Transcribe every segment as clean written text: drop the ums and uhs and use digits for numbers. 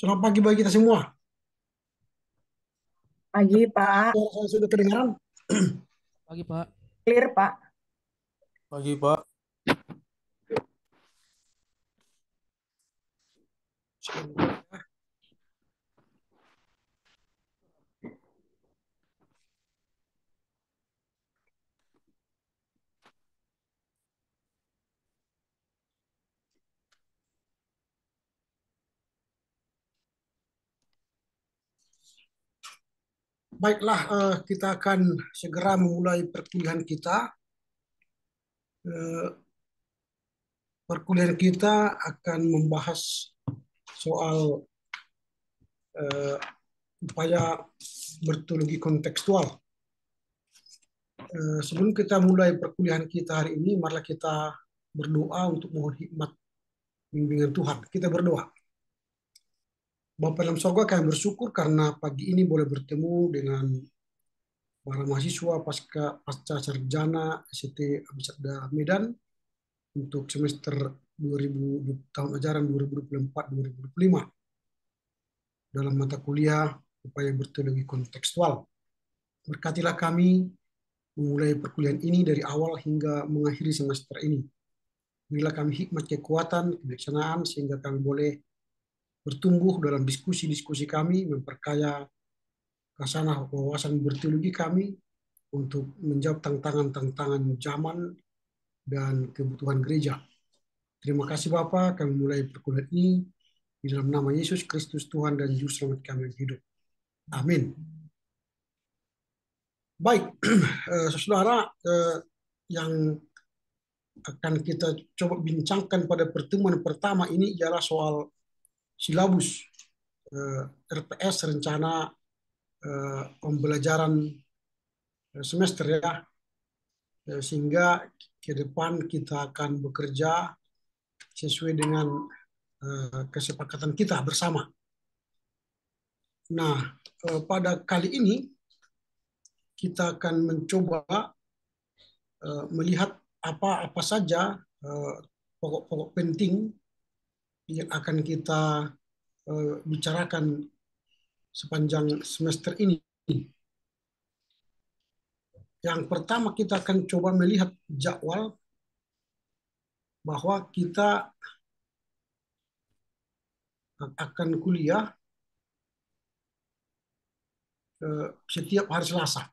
Selamat pagi bagi kita semua. Pagi, Pak. Suara saya sudah kedengaran? Pagi Pak. Clear, Pak. Pagi Pak. Baiklah, kita akan segera memulai perkuliahan kita. Eh, Perkuliahan kita akan membahas soal eh, upaya berteologi kontekstual. Sebelum kita mulai perkuliahan kita hari ini, marilah kita berdoa untuk mohon hikmat bimbingan Tuhan. Kita berdoa. Bapa dalam sorga, kami bersyukur karena pagi ini boleh bertemu dengan para mahasiswa pasca sarjana ST Abisada Medan untuk semester 2000, tahun ajaran 2024-2025 dalam mata kuliah upaya berteologi kontekstual. Berkatilah kami memulai perkuliahan ini dari awal hingga mengakhiri semester ini. Berilah kami hikmat, kekuatan, kebijaksanaan sehingga kami boleh bertumbuh dalam diskusi-diskusi kami, memperkaya kasanah wawasan berteologi kami untuk menjawab tantangan-tantangan zaman dan kebutuhan gereja. Terima kasih Bapa, kami mulai perkuliahan ini di dalam nama Yesus Kristus Tuhan dan Juru Selamat kami yang hidup. Amin. Baik, saudara, yang akan kita coba bincangkan pada pertemuan pertama ini ialah soal silabus RPS, rencana pembelajaran semester ya, sehingga ke depan kita akan bekerja sesuai dengan kesepakatan kita bersama. Nah, pada kali ini kita akan mencoba melihat apa saja pokok-pokok penting yang akan kita bicarakan sepanjang semester ini. Yang pertama kita akan coba melihat jadwal bahwa kita akan kuliah setiap hari Selasa.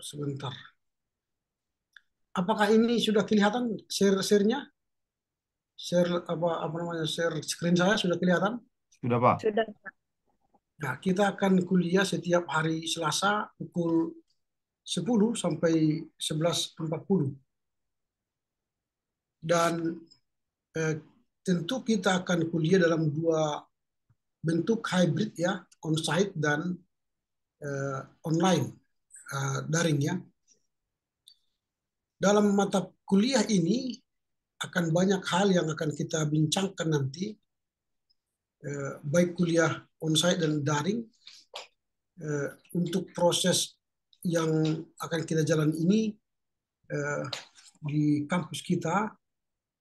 Sebentar. Apakah ini sudah kelihatan share-nya? Share apa namanya? Share screen saya sudah kelihatan? Sudah Pak. Sudah. Nah, kita akan kuliah setiap hari Selasa pukul 10 sampai 11.40. Dan tentu kita akan kuliah dalam dua bentuk hybrid ya, on-site dan online, daring ya. Dalam mata kuliah ini akan banyak hal yang akan kita bincangkan nanti, baik kuliah on-site dan daring. Untuk proses yang akan kita jalan ini di kampus kita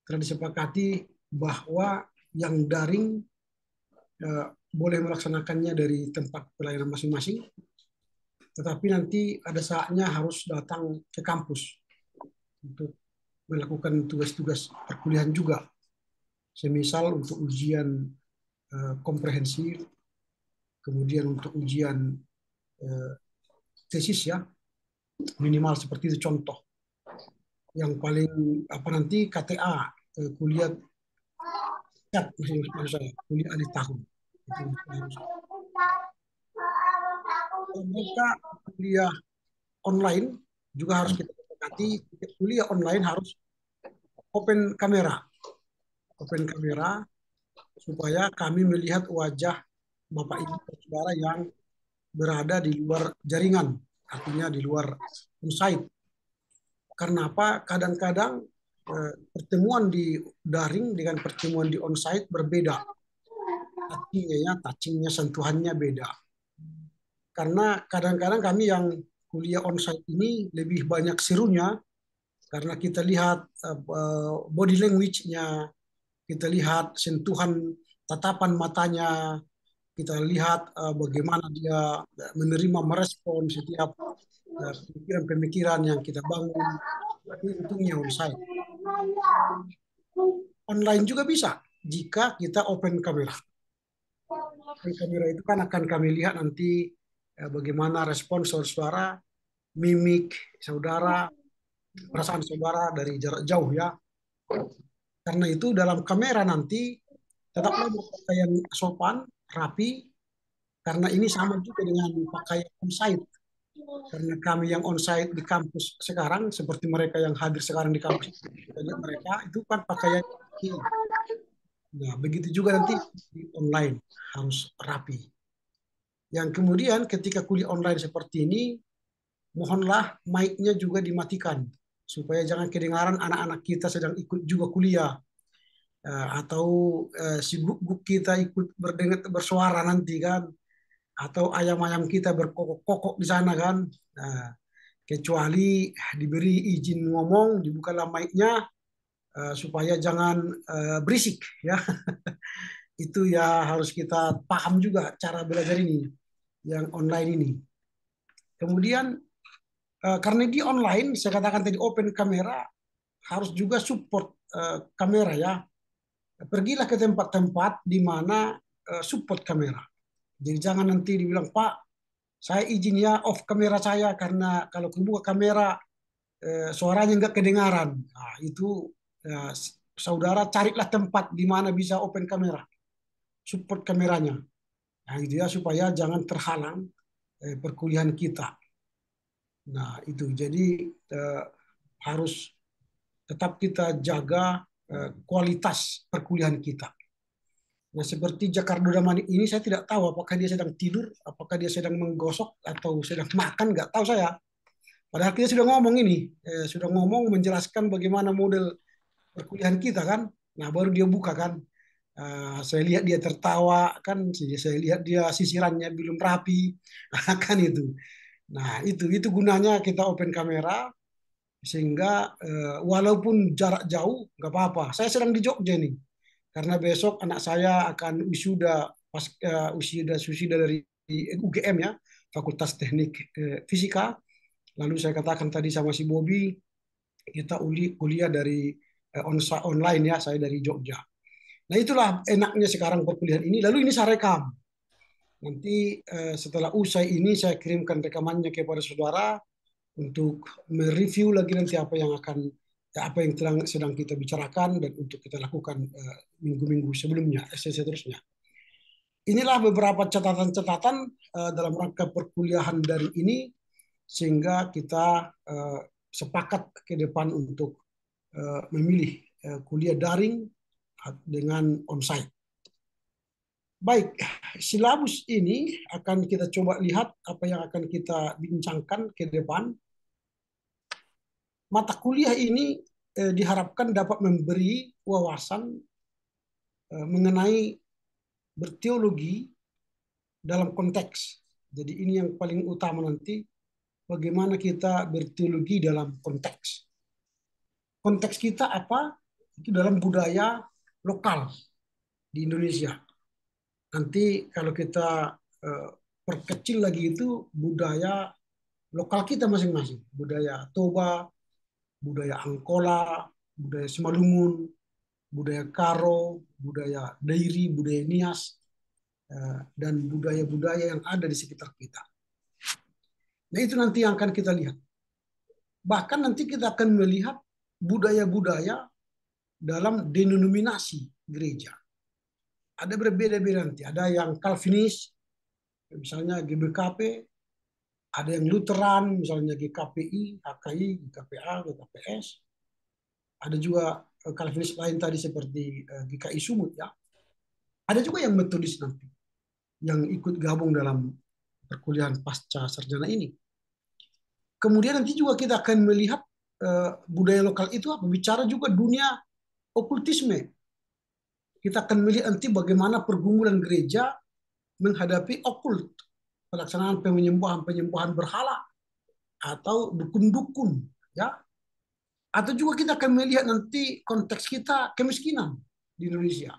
telah disepakati bahwa yang daring boleh melaksanakannya dari tempat pelayanan masing-masing, tetapi nanti ada saatnya harus datang ke kampus untuk melakukan tugas-tugas perkuliahan juga, semisal untuk ujian komprehensif, kemudian untuk ujian tesis ya, minimal seperti itu contoh. Yang paling nanti KTA, kuliah maksud saya kuliah akhir tahun itu harus. Mereka kuliah online juga harus kita sepakati, kuliah online harus open kamera, supaya kami melihat wajah Bapak Ibu dan Saudara yang berada di luar jaringan, artinya di luar onsite. Karena apa? Kadang-kadang pertemuan di daring dengan pertemuan di onsite berbeda. Touchingnya, sentuhannya beda. Karena kadang-kadang kami yang kuliah onsite ini lebih banyak serunya karena kita lihat body language-nya, kita lihat sentuhan tatapan matanya, kita lihat bagaimana dia menerima merespon setiap pemikiran-pemikiran yang kita bangun. Tapi untungnya onsite. Online juga bisa jika kita open kamera. Open kamera itu kan akan kami lihat nanti bagaimana respon saudara, mimik saudara, perasaan saudara dari jarak jauh ya. Karena itu dalam kamera nanti tetaplah berpakaian sopan, rapi, karena ini sama juga dengan pakaian onsite. Karena kami yang onsite di kampus sekarang, seperti mereka yang hadir sekarang di kampus, kita lihat mereka itu kan pakaian. Nah, begitu juga nanti di online harus rapi. Yang kemudian ketika kuliah online seperti ini, mohonlah mic-nya juga dimatikan supaya jangan kedengaran anak-anak kita sedang ikut juga kuliah. Atau si guk-guk kita ikut berdengar bersuara nanti kan, atau ayam-ayam kita berkokok-kokok di sana kan. Nah, kecuali diberi izin ngomong, dibukalah mic-nya supaya jangan berisik ya. Itu ya harus kita paham juga cara belajar ini yang online ini. Kemudian karena di online saya katakan tadi open kamera harus juga support kamera ya. Pergilah ke tempat-tempat di mana support kamera. Jadi jangan nanti dibilang, Pak, saya izin ya off kamera saya karena kalau kebuka kamera suaranya nggak kedengaran. Nah, itu saudara carilah tempat di mana bisa open kamera, support kameranya. Nah, itu ya supaya jangan terhalang perkuliahan kita. Nah, itu jadi harus tetap kita jaga kualitas perkuliahan kita. Nah, seperti Jakarta Manik ini saya tidak tahu apakah dia sedang tidur, apakah dia sedang menggosok atau sedang makan, nggak tahu saya. Padahal kita sudah ngomong ini, sudah ngomong menjelaskan bagaimana model perkuliahan kita kan. Nah, baru dia buka kan. Saya lihat dia tertawa kan, saya lihat dia sisirannya belum rapi, kan itu. Nah, itu gunanya kita open kamera sehingga walaupun jarak jauh nggak apa-apa. Saya sedang di Jogja nih. Karena besok anak saya akan wisuda pas wisuda dari UGM ya, Fakultas Teknik Fisika. Lalu saya katakan tadi sama si Bobby, kita kuliah dari online ya, saya dari Jogja. Nah, itulah enaknya sekarang perkuliahan ini. Lalu ini saya rekam. Nanti setelah usai ini saya kirimkan rekamannya kepada saudara untuk mereview lagi nanti apa yang sedang kita bicarakan dan untuk kita lakukan minggu-minggu sebelumnya, seterusnya. Inilah beberapa catatan-catatan dalam rangka perkuliahan daring ini sehingga kita sepakat ke depan untuk memilih kuliah daring dengan onsite. Baik, silabus ini akan kita coba lihat apa yang akan kita bincangkan ke depan. Mata kuliah ini diharapkan dapat memberi wawasan mengenai berteologi dalam konteks. Jadi ini yang paling utama nanti, bagaimana kita berteologi dalam konteks. Konteks kita apa? Itu dalam budaya lokal di Indonesia. Nanti kalau kita perkecil lagi itu budaya lokal kita masing-masing. Budaya Toba, budaya Angkola, budaya Simalungun, budaya Karo, budaya Dairi, budaya Nias, dan budaya-budaya yang ada di sekitar kita. Nah, itu nanti yang akan kita lihat. Bahkan nanti kita akan melihat budaya-budaya dalam denominasi gereja. Ada berbeda-beda nanti. Ada yang Calvinis, misalnya GBKP, Ada yang Lutheran, misalnya GKPI, HKI, GKPA, GKPS. Ada juga Calvinis lain tadi seperti GKI Sumut ya. Ada juga yang metodis nanti yang ikut gabung dalam perkuliahan pasca sarjana ini. Kemudian nanti juga kita akan melihat budaya lokal itu apa? Bicara juga dunia okultisme. Kita akan melihat nanti bagaimana pergumulan gereja menghadapi okult, pelaksanaan penyembahan berhala atau dukun-dukun, ya. Atau juga kita akan melihat nanti konteks kita kemiskinan di Indonesia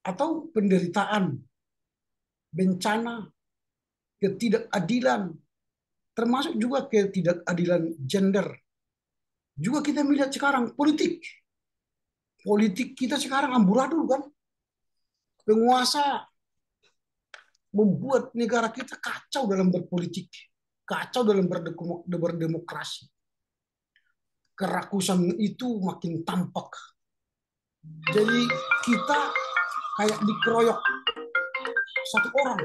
atau penderitaan, bencana, ketidakadilan, termasuk juga ketidakadilan gender. Juga kita melihat sekarang politik. Politik kita sekarang amburadul kan. Penguasa membuat negara kita kacau dalam berpolitik, kacau dalam berdemokrasi. Kerakusan itu makin tampak. Jadi kita kayak dikeroyok satu orang.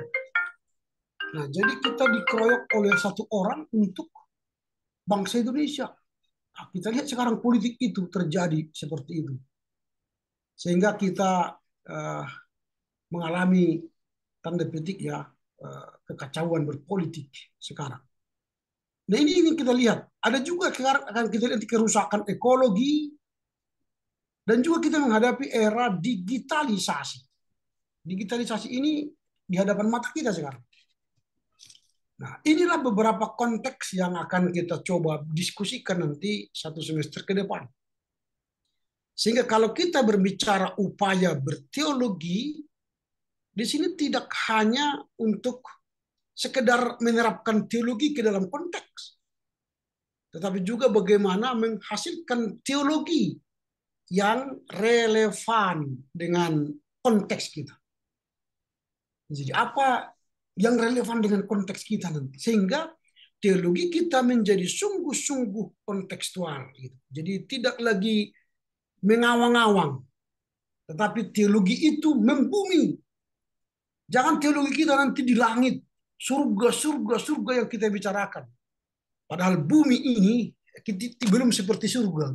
Nah, jadi kita dikeroyok oleh satu orang untuk bangsa Indonesia. Nah, kita lihat sekarang politik itu terjadi seperti itu. Sehingga kita mengalami tanda petik ya kekacauan berpolitik sekarang. Nah ini kita lihat. Ada juga sekarang akan kita lihat kerusakan ekologi dan juga kita menghadapi era digitalisasi. Digitalisasi ini di hadapan mata kita sekarang. Nah inilah beberapa konteks yang akan kita coba diskusikan nanti satu semester ke depan. Sehingga kalau kita berbicara upaya berteologi, di sini tidak hanya untuk sekedar menerapkan teologi ke dalam konteks, tetapi juga bagaimana menghasilkan teologi yang relevan dengan konteks kita. Jadi apa yang relevan dengan konteks kita nanti, sehingga teologi kita menjadi sungguh-sungguh kontekstual. Jadi tidak lagi mengawang-awang, tetapi teologi itu membumi. Jangan teologi kita nanti di langit, surga yang kita bicarakan. Padahal bumi ini belum seperti surga.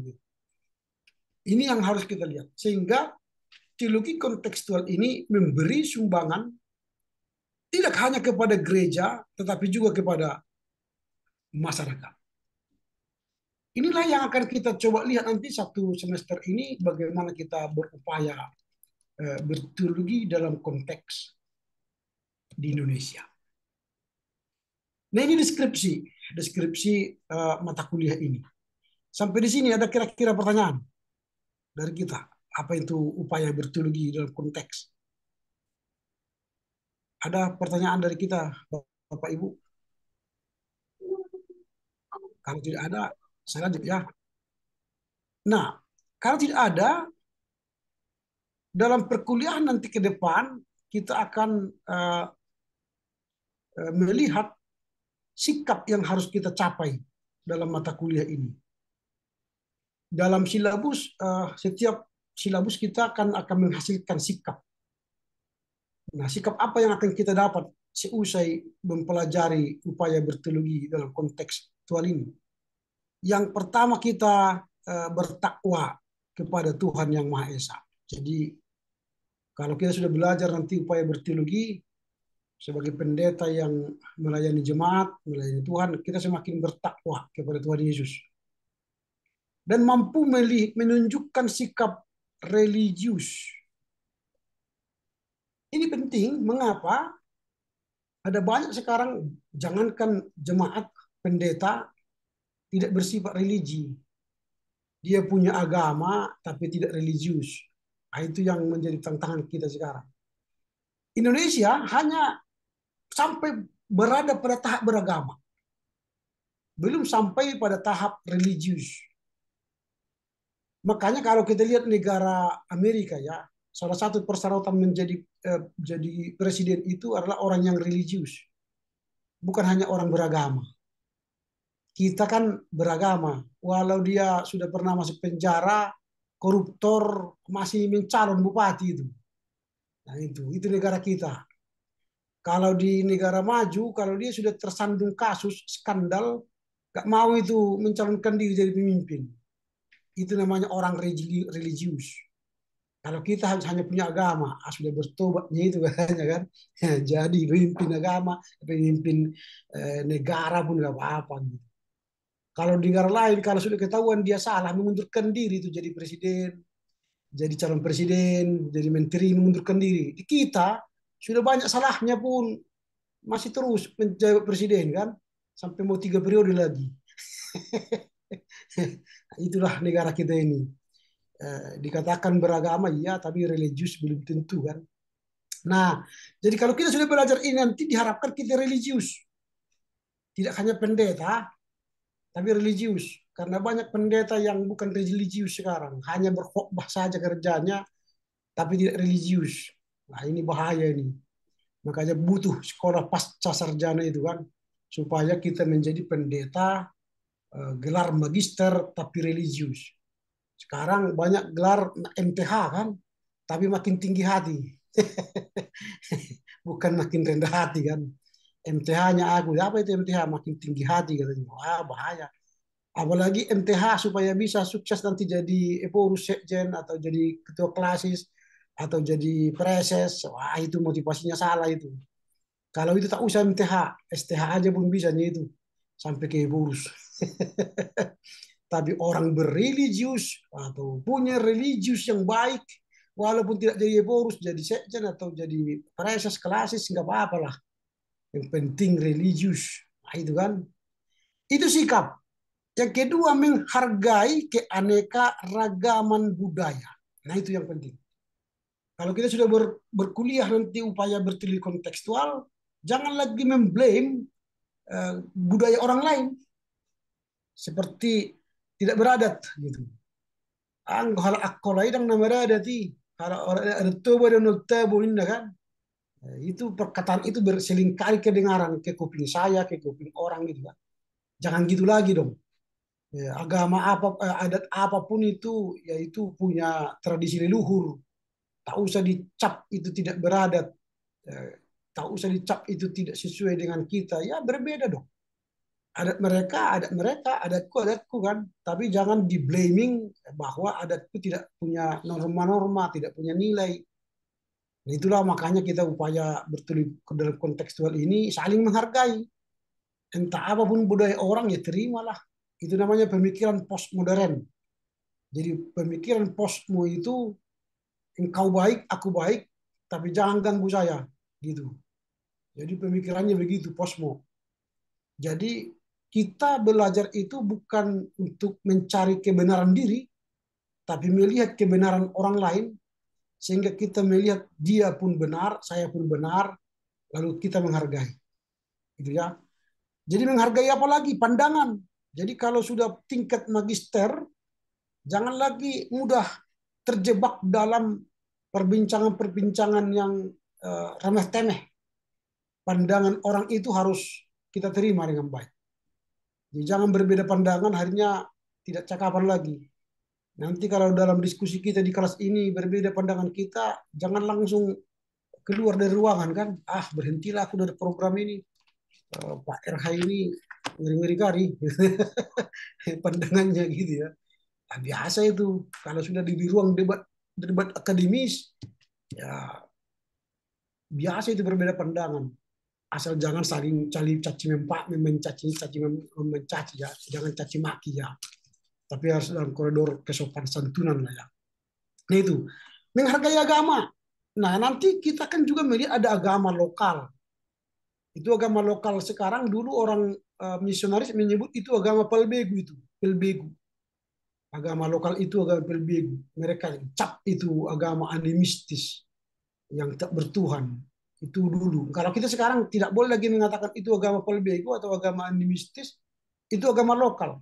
Ini yang harus kita lihat. Sehingga teologi kontekstual ini memberi sumbangan tidak hanya kepada gereja, tetapi juga kepada masyarakat. Inilah yang akan kita coba lihat nanti satu semester ini, bagaimana kita berupaya berteologi dalam konteks di Indonesia. Nah ini deskripsi mata kuliah ini. Sampai di sini ada kira-kira pertanyaan dari kita. Apa itu upaya berteologi dalam konteks? Ada pertanyaan dari kita, Bapak Ibu? Kalau tidak ada, saya lanjut ya. Nah, kalau tidak ada, dalam perkuliahan nanti ke depan, kita akan melihat sikap yang harus kita capai dalam mata kuliah ini. Dalam silabus, setiap silabus kita akan menghasilkan sikap. Nah, sikap apa yang akan kita dapat seusai mempelajari upaya berteologi dalam konteks tekstual ini? Yang pertama kita bertakwa kepada Tuhan Yang Maha Esa. Jadi kalau kita sudah belajar nanti upaya berteologi sebagai pendeta yang melayani jemaat, melayani Tuhan, kita semakin bertakwa kepada Tuhan Yesus. Dan mampu menunjukkan sikap religius. Ini penting, mengapa? Ada banyak sekarang, jangankan jemaat, pendeta, tidak bersifat religi. Dia punya agama, tapi tidak religius. Nah, itu yang menjadi tantangan kita sekarang. Indonesia hanya sampai berada pada tahap beragama. Belum sampai pada tahap religius. Makanya kalau kita lihat negara Amerika ya, salah satu persyaratan jadi presiden itu adalah orang yang religius. Bukan hanya orang beragama. Kita kan beragama. Walau dia sudah pernah masuk penjara, koruptor, masih mencalon bupati itu. Nah itu negara kita. Kalau di negara maju, kalau dia sudah tersandung kasus, skandal, gak mau itu mencalonkan diri jadi pemimpin. Itu namanya orang religius. Kalau kita hanya punya agama, sudah bertobatnya itu katanya kan, jadi pemimpin agama, pemimpin negara pun gak apa-apa. Gitu. Kalau di negara lain, kalau sudah ketahuan dia salah, mengundurkan diri itu jadi presiden, jadi calon presiden, jadi menteri, mengundurkan diri. Di kita sudah banyak salahnya pun masih terus menjadi presiden kan, sampai mau 3 periode lagi. Itulah negara kita ini. Dikatakan beragama iya, tapi religius belum tentu kan. Nah, jadi kalau kita sudah belajar ini nanti diharapkan kita religius, tidak hanya pendeta, tapi religius. Karena banyak pendeta yang bukan religius sekarang, hanya berkhotbah saja kerjanya, tapi tidak religius. Nah, ini bahaya ini. Makanya butuh sekolah pasca sarjana itu kan, supaya kita menjadi pendeta, gelar magister tapi religius. Sekarang banyak gelar MTH kan, tapi makin tinggi hati. Bukan makin rendah hati kan. MTH-nya aku, apa itu MTH? Makin tinggi hati katanya. Wah, bahaya. Apalagi MTH supaya bisa sukses nanti jadi pengurus sekjen atau jadi ketua klasis atau jadi preses. Wah, itu motivasinya salah itu. Kalau itu tak usah MTH, STH aja pun bisa nih itu sampai ke pengurus. Tapi orang berreligius atau punya religius yang baik, walaupun tidak jadi pengurus, jadi sekjen atau jadi preses klasis nggak apa-apa lah. Yang penting religius. Nah, itu kan. Itu sikap. Yang kedua, menghargai keanekaragaman budaya. Nah, itu yang penting. Kalau kita sudah berkuliah nanti upaya berteori kontekstual, jangan lagi memblame budaya orang lain. Seperti tidak beradat gitu. Kalau aku lain nama beradat kalau orang ada toba dan tabu ini kan. Itu perkataan itu berselingkali kedengaran ke kuping saya, ke kuping orang gitu kan. Jangan gitu lagi dong. Agama apa, adat apapun itu, yaitu punya tradisi leluhur. Tak usah dicap itu tidak beradat. Tak usah dicap itu tidak sesuai dengan kita. Ya berbeda dong. Adat mereka, adatku kan. Tapi jangan di blaming bahwa adatku tidak punya norma-norma, tidak punya nilai. Nah, itulah makanya kita upaya bertuli dalam kontekstual ini saling menghargai. Entah apapun budaya orang ya terimalah. Itu namanya pemikiran postmodern. Jadi pemikiran postmo itu engkau baik, aku baik, tapi jangan ganggu saya, gitu. Jadi pemikirannya begitu postmo. Jadi kita belajar itu bukan untuk mencari kebenaran diri, tapi melihat kebenaran orang lain, sehingga kita melihat dia pun benar, saya pun benar, lalu kita menghargai. Gitu ya. Jadi menghargai apa lagi? Pandangan. Jadi kalau sudah tingkat magister, jangan lagi mudah terjebak dalam perbincangan-perbincangan yang remeh-temeh. Pandangan orang itu harus kita terima dengan baik. Jadi jangan berbeda pandangan, akhirnya tidak cakapan lagi. Nanti kalau dalam diskusi kita di kelas ini berbeda pandangan kita, jangan langsung keluar dari ruangan kan. Berhentilah aku dari program ini. Pak RH ini ngeri-ngeri kari. Pandangannya gitu ya. Biasa itu. Kalau sudah di ruang debat akademis, ya biasa itu berbeda pandangan. Asal jangan saling caci mencaci ya, jangan caci maki ya. Tapi harus dalam koridor kesopan santunan lah ya. Nah itu menghargai agama. Nah nanti kita kan juga melihat ada agama lokal. Itu agama lokal sekarang, dulu orang misionaris menyebut itu agama pelbegu itu, pelbegu. Agama lokal itu agama pelbegu. Mereka cap itu agama animistis yang tak bertuhan. Itu dulu. Kalau kita sekarang tidak boleh lagi mengatakan itu agama pelbego atau agama animistis, itu agama lokal.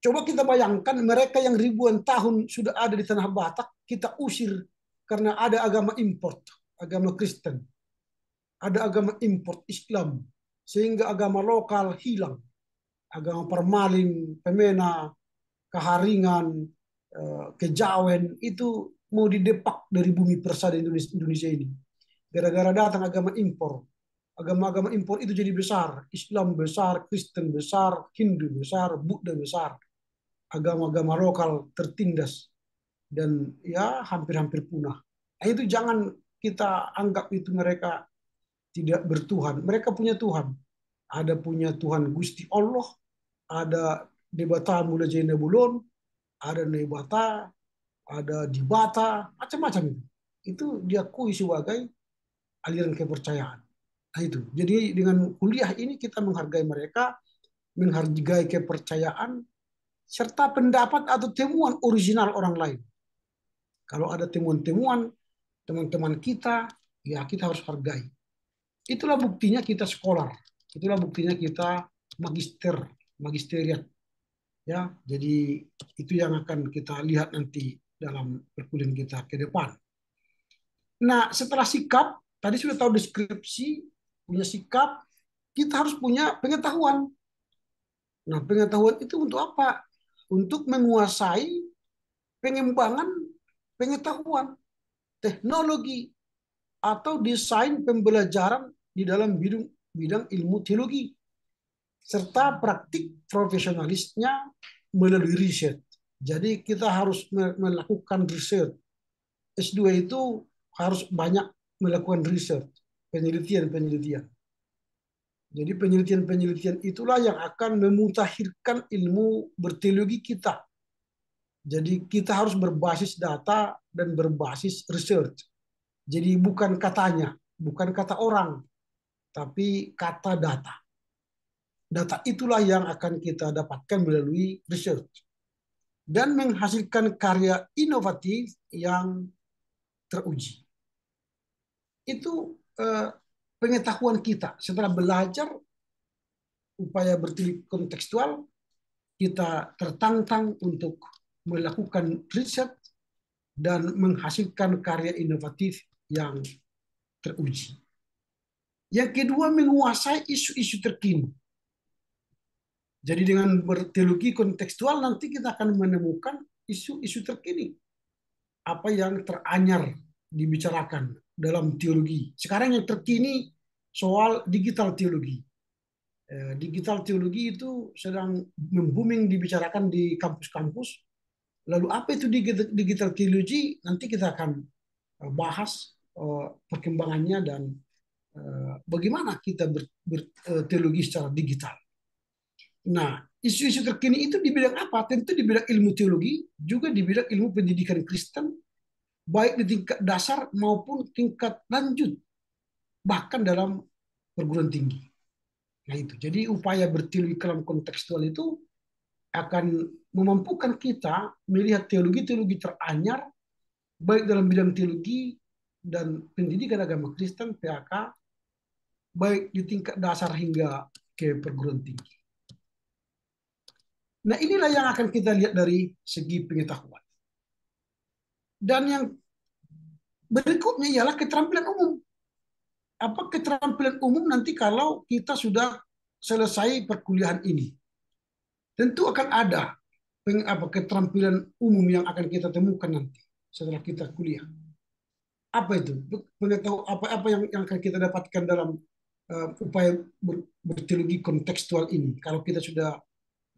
Coba kita bayangkan mereka yang ribuan tahun sudah ada di tanah Batak, kita usir karena ada agama import, agama Kristen. Ada agama import Islam, sehingga agama lokal hilang. Agama Permalin, Pemena, Kaharingan, Kejawen, itu mau didepak dari bumi persada Indonesia ini. gara-gara datang agama impor. Agama-agama impor itu jadi besar. Islam besar, Kristen besar, Hindu besar, Buddha besar. Agama-agama lokal tertindas dan ya hampir-hampir punah. Nah, itu jangan kita anggap itu mereka tidak bertuhan. Mereka punya Tuhan. Ada punya Tuhan Gusti Allah, ada Debata Mula Jaina Bulon, ada Nebata, ada Dibata, macam-macam itu. Itu diakui sebagai aliran kepercayaan. Nah itu. Jadi dengan kuliah ini kita menghargai mereka, menghargai kepercayaan, serta pendapat atau temuan original orang lain. Kalau ada temuan-temuan teman-teman kita, ya kita harus hargai. Itulah buktinya kita scholar. Itulah buktinya kita magisteriat. Ya, jadi itu yang akan kita lihat nanti dalam perkuliahan kita ke depan. Nah, setelah sikap, tadi sudah tahu deskripsi, punya sikap, kita harus punya pengetahuan. Nah, pengetahuan itu untuk apa? Untuk menguasai pengembangan pengetahuan, teknologi, atau desain pembelajaran di dalam bidang ilmu teologi, serta praktik profesionalisnya melalui riset. Jadi kita harus melakukan riset. S2 itu harus banyak melakukan riset, penelitian-penelitian. Jadi penelitian-penelitian itulah yang akan memutakhirkan ilmu berteologi kita. Jadi kita harus berbasis data dan berbasis research. Jadi bukan katanya, bukan kata orang, tapi kata data. Data itulah yang akan kita dapatkan melalui research. Dan menghasilkan karya inovatif yang teruji. Itu pengetahuan kita. Setelah belajar upaya berteologi kontekstual, kita tertantang untuk melakukan riset dan menghasilkan karya inovatif yang teruji. Yang kedua, menguasai isu-isu terkini. Jadi dengan berteologi kontekstual nanti kita akan menemukan isu-isu terkini. Apa yang teranyar dibicarakan dalam teologi. Sekarang yang terkini soal digital teologi. Digital teologi itu sedang booming dibicarakan di kampus-kampus. Lalu apa itu digital teologi? Nanti kita akan bahas perkembangannya dan bagaimana kita berteologi secara digital. Nah, isu-isu terkini itu di bidang apa? Tentu di bidang ilmu teologi, juga di bidang ilmu pendidikan Kristen, baik di tingkat dasar maupun tingkat lanjut, bahkan dalam perguruan tinggi. Nah itu, jadi upaya berteologi dalam kontekstual itu akan memampukan kita melihat teologi-teologi teranyar, baik dalam bidang teologi dan pendidikan agama Kristen, PAK, baik di tingkat dasar hingga ke perguruan tinggi. Nah inilah yang akan kita lihat dari segi pengetahuan. Dan yang berikutnya ialah keterampilan umum. Apa keterampilan umum nanti kalau kita sudah selesai perkuliahan ini? Tentu akan ada keterampilan umum yang akan kita temukan nanti setelah kita kuliah. Apa itu? Pengetahuan apa yang akan kita dapatkan dalam upaya berteologi kontekstual ini kalau kita sudah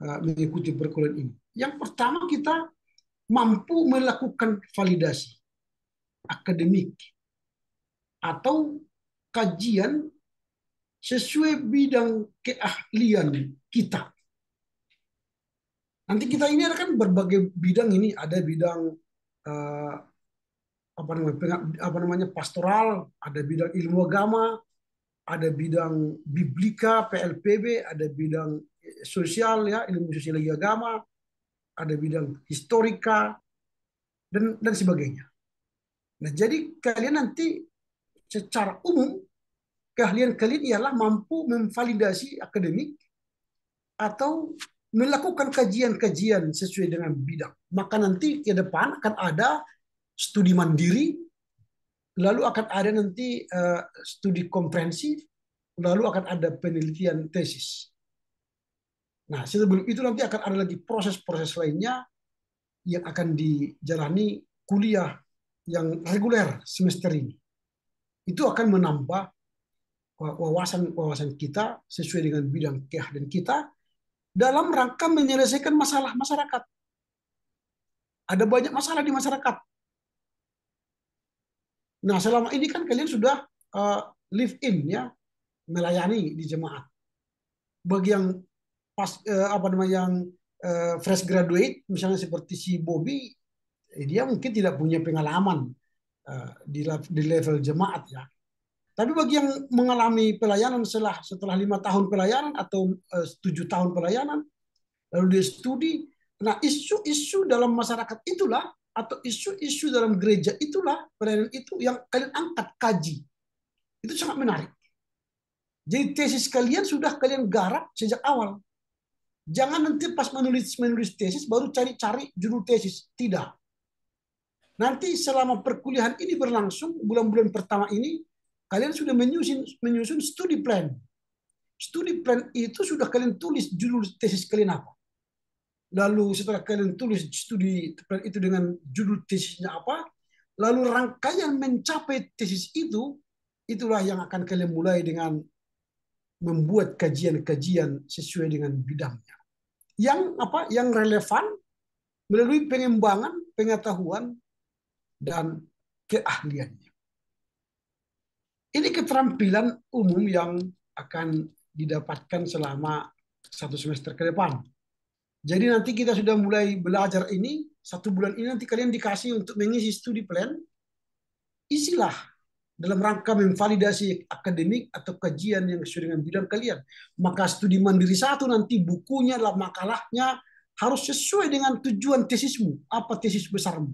mengikuti perkuliahan ini. Yang pertama, kita mampu melakukan validasi akademik atau kajian sesuai bidang keahlian kita. Nanti kita ini ada kan berbagai bidang ini, ada bidang apa namanya pastoral, ada bidang ilmu agama, ada bidang biblika PLPB, ada bidang sosial ya ilmu sosiologi agama, ada bidang historika dan sebagainya. Nah, jadi kalian nanti secara umum keahlian kalian ialah mampu memvalidasi akademik atau melakukan kajian-kajian sesuai dengan bidang. Maka nanti ke depan akan ada studi mandiri, lalu akan ada nanti studi komprehensif, lalu akan ada penelitian tesis. Nah, sebelum itu nanti akan ada lagi proses-proses lainnya yang akan dijalani kuliah yang reguler semester ini. Itu akan menambah wawasan kita sesuai dengan bidang keahlian kita dalam rangka menyelesaikan masalah masyarakat. Ada banyak masalah di masyarakat. Nah, selama ini kan kalian sudah live in ya, melayani di jemaat. Bagi yang fresh graduate, misalnya seperti si Bobby, dia mungkin tidak punya pengalaman di level jemaat ya. Tapi bagi yang mengalami pelayanan setelah 5 tahun pelayanan atau 7 tahun pelayanan, lalu dia studi, nah isu-isu dalam masyarakat itulah atau isu-isu dalam gereja itulah pelayanan itu yang kalian angkat kaji. Itu sangat menarik. Jadi tesis kalian sudah kalian garap sejak awal. Jangan nanti pas menulis tesis baru cari-cari judul tesis. Tidak. Nanti selama perkuliahan ini berlangsung, bulan-bulan pertama ini, kalian sudah menyusun studi plan. Studi plan itu sudah kalian tulis judul tesis kalian apa. Lalu setelah kalian tulis studi plan itu dengan judul tesisnya apa, lalu rangkaian mencapai tesis itu, itulah yang akan kalian mulai dengan membuat kajian-kajian sesuai dengan bidangnya. Yang relevan melalui pengembangan pengetahuan dan keahliannya. Ini keterampilan umum yang akan didapatkan selama 1 semester ke depan. Jadi nanti kita sudah mulai belajar ini, 1 bulan ini nanti kalian dikasih untuk mengisi studi plan, isilah dalam rangka memvalidasi akademik atau kajian yang sesuai dengan bidang kalian. Maka studi mandiri 1 nanti bukunya, dalam makalahnya harus sesuai dengan tujuan tesismu. Apa tesis besarmu?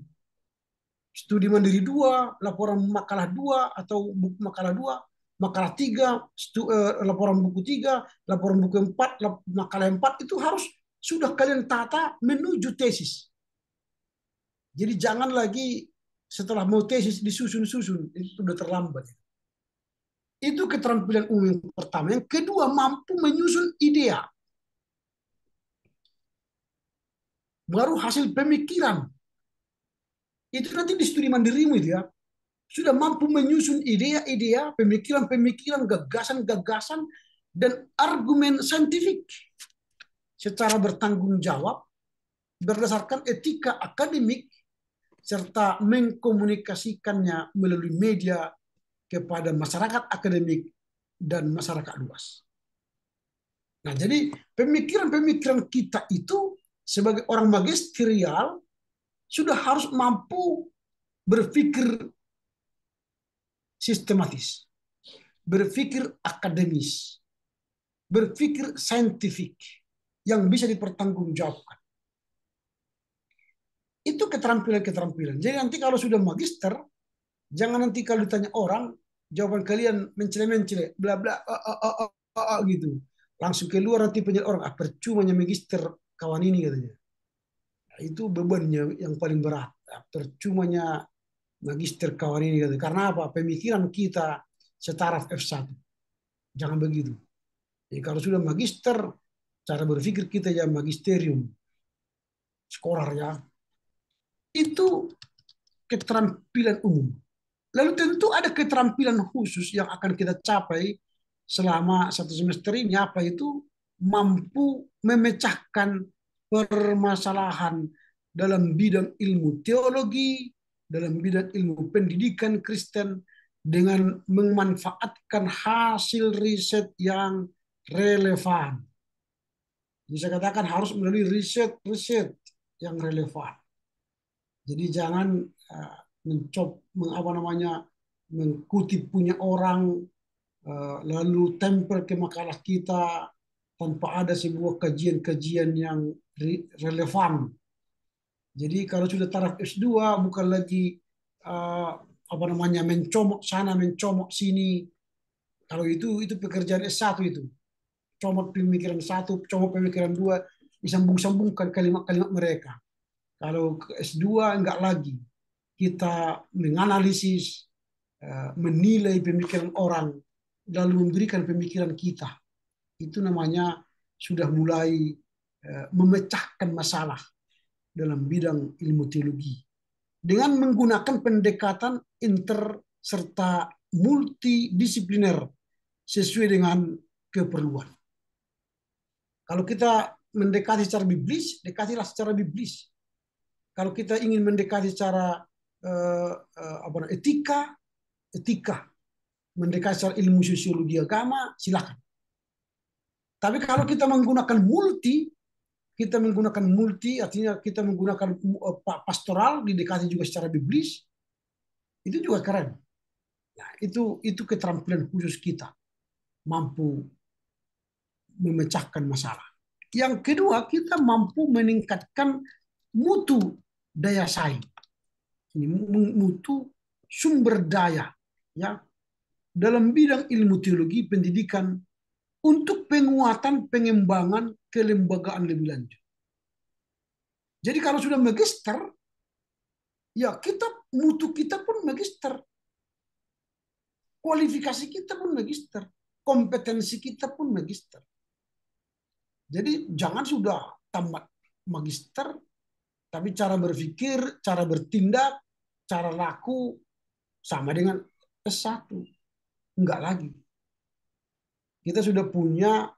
Studi mandiri 2, laporan makalah 2 atau buku makalah 2, makalah 3, laporan buku 3, laporan buku 4, makalah 4 itu harus sudah kalian tata menuju tesis. Jadi jangan lagi setelah mau tesis disusun-susun, itu sudah terlambat. Itu keterampilan umum yang pertama. Yang kedua, mampu menyusun ide. Baru hasil pemikiran. Itu nanti di studi mandirimu itu ya. Sudah mampu menyusun ide-ide, pemikiran-pemikiran, gagasan-gagasan, dan argumen saintifik secara bertanggung jawab berdasarkan etika akademik serta mengkomunikasikannya melalui media kepada masyarakat akademik dan masyarakat luas. Nah, jadi pemikiran-pemikiran kita itu sebagai orang magisterial sudah harus mampu berpikir sistematis, berpikir akademis, berpikir saintifik yang bisa dipertanggungjawabkan. Itu keterampilan-keterampilan. Jadi nanti kalau sudah magister, jangan nanti kalau ditanya orang, jawaban kalian mencele-mencele, bla bla, gitu. Langsung keluar nanti penjelasan orang, percumanya magister kawan ini katanya. Nah, itu bebannya yang paling berat. Percumanya magister kawan ini katanya. Karena apa? Pemikiran kita setaraf F1. Jangan begitu. Jadi kalau sudah magister, cara berpikir kita ya magisterium, skolar ya. Itu keterampilan umum. Lalu tentu ada keterampilan khusus yang akan kita capai selama 1 semester ini. Apa itu? Mampu memecahkan permasalahan dalam bidang ilmu teologi, dalam bidang ilmu pendidikan Kristen, dengan memanfaatkan hasil riset yang relevan. Jadi saya katakan harus melalui riset yang relevan. Jadi jangan mengkutip punya orang lalu tempel ke makalah kita tanpa ada sebuah kajian-kajian yang relevan. Jadi kalau sudah taraf S2 bukan lagi mencomok sana mencomok sini. Kalau itu pekerjaan S1 itu. Comot pemikiran 1, comot pemikiran 2, disambung-sambungkan kalimat-kalimat mereka. Kalau ke S2 enggak lagi. Kita menganalisis, menilai pemikiran orang, lalu memberikan pemikiran kita. Itu namanya sudah mulai memecahkan masalah dalam bidang ilmu teologi. Dengan menggunakan pendekatan inter serta multidisipliner sesuai dengan keperluan. Kalau kita mendekati secara biblis, dekatilah secara biblis. Kalau kita ingin mendekati secara etika, etika. Mendekati secara ilmu sosiologi agama, silakan. Tapi kalau kita menggunakan artinya kita menggunakan pastoral, didekati juga secara biblis, itu juga keren. Nah, itu keterampilan khusus kita, mampu memecahkan masalah. Yang kedua, kita mampu meningkatkan mutu daya saing. Ini mutu sumber daya, ya, dalam bidang ilmu teologi pendidikan untuk penguatan pengembangan kelembagaan lebih lanjut. Jadi kalau sudah magister, ya mutu kita pun magister, kualifikasi kita pun magister, kompetensi kita pun magister. Jadi jangan sudah tamat magister, tapi cara berpikir, cara bertindak, cara laku sama dengan S1. Enggak lagi. Kita sudah punya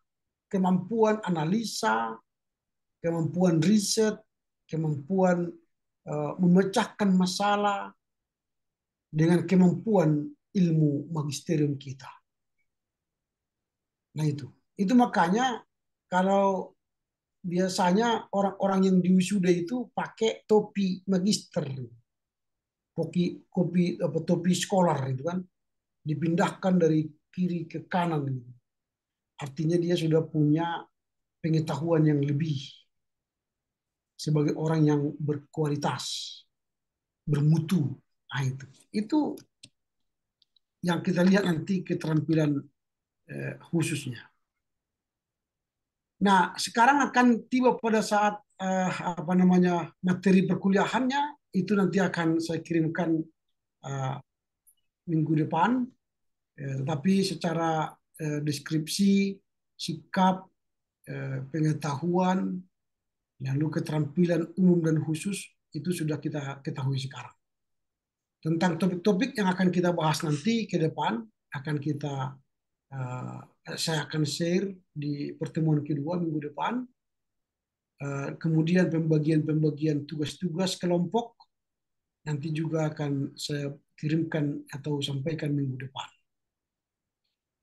kemampuan analisa, kemampuan riset, kemampuan memecahkan masalah dengan kemampuan ilmu magisterium kita. Nah itu makanya kalau biasanya orang-orang yang diwisuda itu pakai topi magister, topi scholar itu kan, dipindahkan dari kiri ke kanan. Artinya dia sudah punya pengetahuan yang lebih sebagai orang yang berkualitas, bermutu. Nah, itu yang kita lihat nanti keterampilan khususnya. Nah, sekarang akan tiba pada saat materi perkuliahannya itu nanti akan saya kirimkan minggu depan. Tapi secara deskripsi, sikap, pengetahuan, lalu keterampilan umum dan khusus itu sudah kita ketahui sekarang. Tentang topik-topik yang akan kita bahas nanti ke depan akan saya akan share di pertemuan kedua minggu depan. Kemudian pembagian tugas-tugas kelompok nanti juga akan saya kirimkan atau sampaikan minggu depan.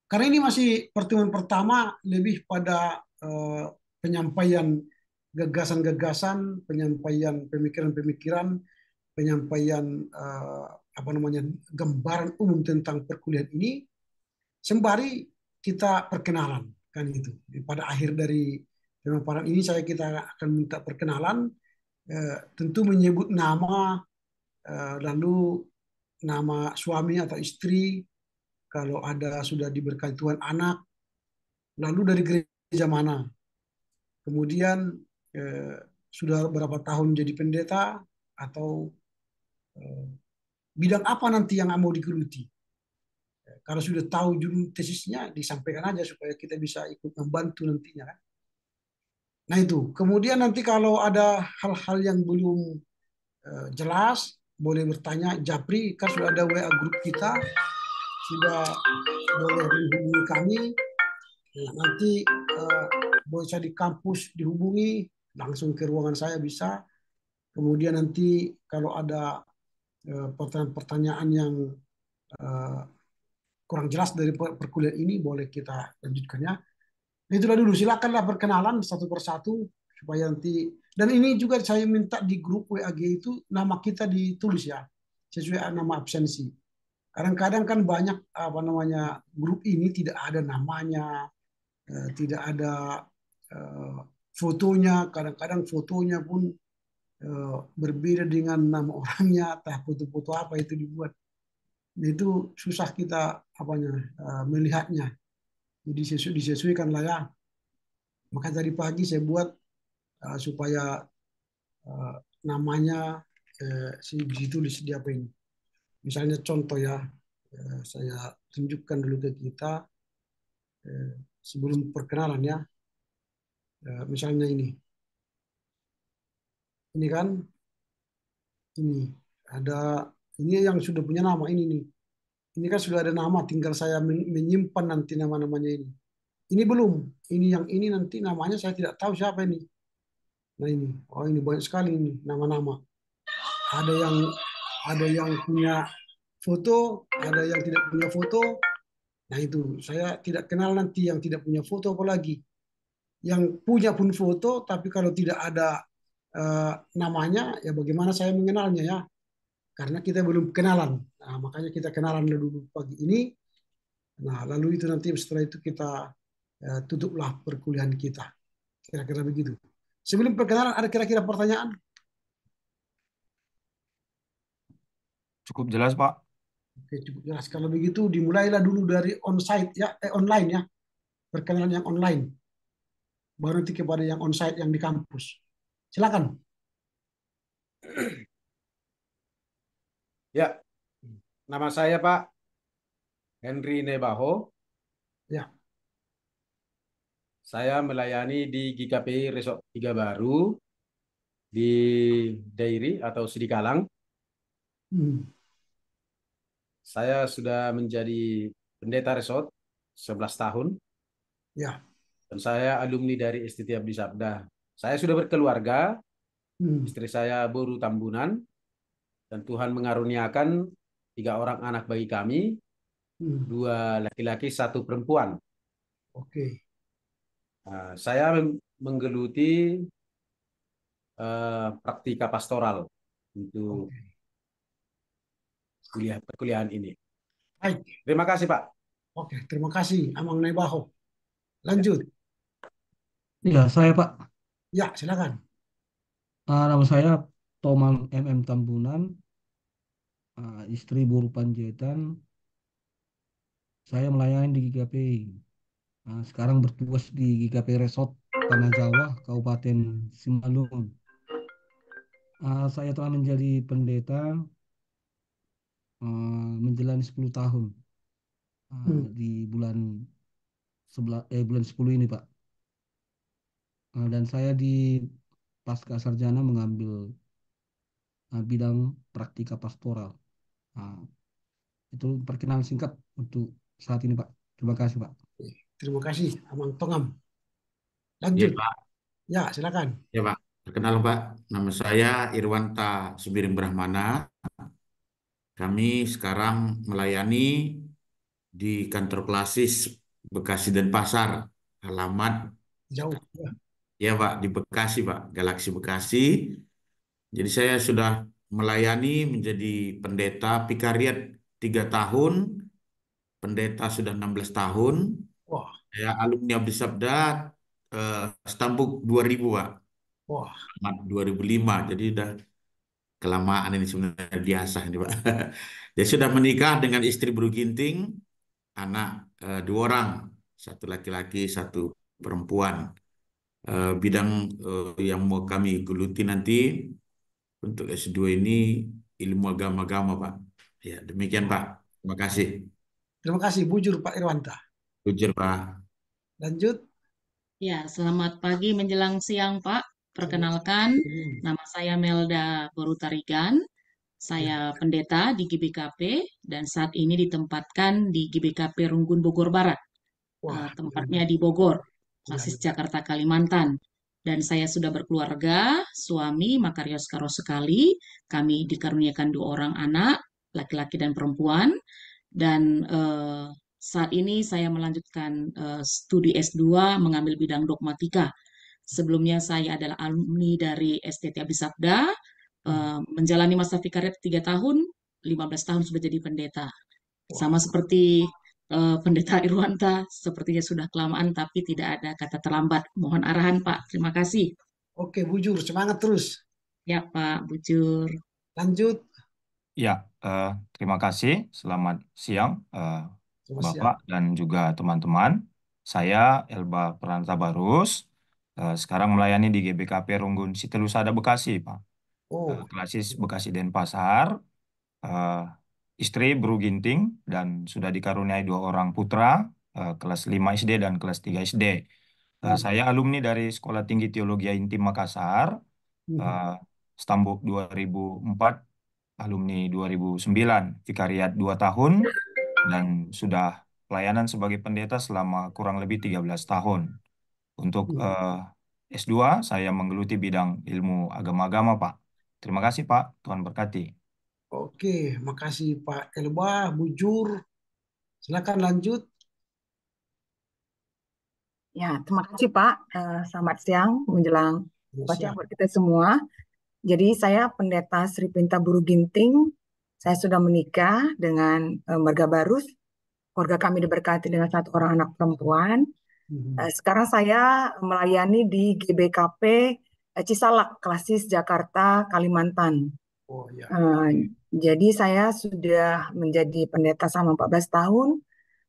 Karena ini masih pertemuan pertama, lebih pada penyampaian gagasan-gagasan, penyampaian pemikiran-pemikiran, penyampaian gambaran umum tentang perkuliahan ini, sembari kita perkenalan, kan itu. Pada akhir dari pemaparan ini kita akan minta perkenalan, tentu menyebut nama, lalu nama suami atau istri, kalau ada sudah diberkati Tuhan anak, lalu dari gereja mana, kemudian sudah berapa tahun jadi pendeta, atau bidang apa nanti yang mau digeluti. Kalau sudah tahu judul tesisnya, disampaikan aja supaya kita bisa ikut membantu nantinya. Nah itu, kemudian nanti kalau ada hal-hal yang belum jelas, boleh bertanya. Japri, kan sudah ada WA grup kita, sudah boleh menghubungi kami. Nah, nanti bisa di kampus dihubungi, langsung ke ruangan saya bisa. Kemudian nanti kalau ada pertanyaan-pertanyaan yang kurang jelas dari perkuliahan ini, boleh kita lanjutkannya. Nah, itulah dulu, silakanlah perkenalan satu persatu supaya nanti. Dan ini juga saya minta di grup WAG itu nama kita ditulis ya, sesuai nama absensi. Kadang-kadang kan banyak grup ini tidak ada namanya, tidak ada fotonya, kadang-kadang fotonya pun berbeda dengan nama orangnya, entah foto-foto apa itu dibuat. Itu susah kita melihatnya. Jadi disesuaikan lah ya. Maka tadi pagi saya buat supaya namanya ditulis di apa ini. Misalnya contoh ya, saya tunjukkan dulu ke kita sebelum perkenalan ya. Misalnya ini kan, ini ada, ini yang sudah punya nama ini nih. Ini kan sudah ada nama, tinggal saya menyimpan nanti nama-namanya ini. Ini belum, ini yang ini nanti namanya saya tidak tahu siapa ini. Nah ini, oh ini banyak sekali ini nama-nama. Ada yang punya foto, ada yang tidak punya foto. Nah itu saya tidak kenal nanti yang tidak punya foto apalagi. Yang punya pun foto, tapi kalau tidak ada namanya, ya bagaimana saya mengenalnya ya? Karena kita belum kenalan. Nah, makanya kita kenalan dulu pagi ini. Nah, lalu itu nanti setelah itu kita tutuplah perkuliahan kita. Kira-kira begitu. Sebelum perkenalan, ada kira-kira pertanyaan? Cukup jelas, Pak. Oke, cukup jelas. Kalau begitu dimulailah dulu dari onsite ya, online ya, perkenalan yang online. Baru nanti kepada yang onsite yang di kampus. Silakan. Ya, nama saya Pak Henry Nebaho. Ya, Saya melayani di GKPI Resort 3 Baru di Dairi atau Sidikalang. hmm. Saya sudah menjadi pendeta resort 11 tahun Ya, dan saya alumni dari STT Abdi Sabda. Saya sudah berkeluarga, hmm. istri saya baru tambunan dan Tuhan mengaruniakan 3 orang anak bagi kami, Hmm. 2 laki-laki, 1 perempuan. Oke, Nah, saya menggeluti praktika pastoral untuk oke. perkuliahan ini. Baik, Terima kasih, Pak. oke. Terima kasih, Amang Nebaho. Ya. Lanjut. Ya, saya Pak. Ya, silakan. Nama saya Tomang MM Tambunan, istri buruh Panjaitan. Saya melayani di GKPI. Sekarang bertugas di GKPI Resort Tanah Jawa, Kabupaten Simalungun. Saya telah menjadi pendeta menjalani 10 tahun Hmm. di bulan 10 ini, Pak. Dan saya di pasca sarjana mengambil bidang praktika pastoral. Nah, Itu perkenalan singkat untuk saat ini, Pak. Terima kasih, Pak. Terima kasih, Amang Tongam. Iya Lanjut. Pak, Ya, silakan. ya Pak. Perkenalkan Pak, nama saya Irwanta Subiring Brahmana. Kami sekarang melayani di kantor klasis Bekasi Denpasar. Alamat, Jauh. Ya. ya Pak, di Bekasi Pak, Galaksi Bekasi. Jadi saya sudah melayani menjadi pendeta Pikariat 3 tahun, pendeta sudah 16 tahun. Wah, Saya alumni Abdi Sabda Stambuk 2000 Pak, wah. Ahmad 2005. Jadi udah kelamaan ini sebenarnya biasa ini Pak. Dia sudah menikah dengan istri Buru Ginting, anak 2 orang, 1 laki-laki, 1 perempuan. Bidang yang mau kami geluti nanti untuk S2 ini ilmu agama-agama Pak. Ya, demikian Pak. Terima kasih. Terima kasih, bujur Pak Irwanta. Jujur Pak. Lanjut. Ya, selamat pagi menjelang siang, Pak. Perkenalkan, Hmm. nama saya Melda Borutarigan. Saya pendeta di GBKP dan saat ini ditempatkan di GBKP Runggun Bogor Barat. Wah, Tempatnya di Bogor, ya, Pasis ya. Jakarta, Kalimantan. Dan saya sudah berkeluarga, suami Makarios Karo sekali. Kami dikaruniakan 2 orang anak, laki-laki dan perempuan. Dan saat ini saya melanjutkan studi S2 mengambil bidang dogmatika. Sebelumnya saya adalah alumni dari STT Abdi Sabda, menjalani masa vikariat 3 tahun, 15 tahun sudah jadi pendeta. Sama seperti Pendeta Irwanta, sepertinya sudah kelamaan tapi tidak ada kata terlambat. Mohon arahan, Pak. Terima kasih. Oke, bujur. Semangat terus. Ya, Pak, bujur. Lanjut. Ya, terima kasih. Selamat siang, Selamat siang. Bapak dan juga teman-teman. Saya Elba Prantabarus, sekarang melayani di GBKP Runggun Sitelusada Bekasi, Pak. Oh, Klasis Bekasi Denpasar, eh, istri Bru Ginting, dan sudah dikaruniai 2 orang putra, kelas 5 SD dan kelas 3 SD. Saya alumni dari Sekolah Tinggi Teologi Intim Makassar, eh, Stambuk 2004, alumni 2009, vikariat 2 tahun, dan sudah pelayanan sebagai pendeta selama kurang lebih 13 tahun. Untuk S2, saya menggeluti bidang ilmu agama-agama, Pak. Terima kasih, Pak. Tuhan berkati. Oke, makasih Pak Elba, Bujur. Silakan lanjut. Ya, terima kasih Pak. Selamat siang menjelang siang buat kita semua. Jadi saya Pendeta Sri Pinta Buru Ginting. Saya sudah menikah dengan Marga Barus. Keluarga kami diberkati dengan 1 orang anak perempuan. Sekarang saya melayani di GBKP Cisalak, Klasis, Jakarta, Kalimantan. Oh ya. Jadi saya sudah menjadi pendeta selama 14 tahun,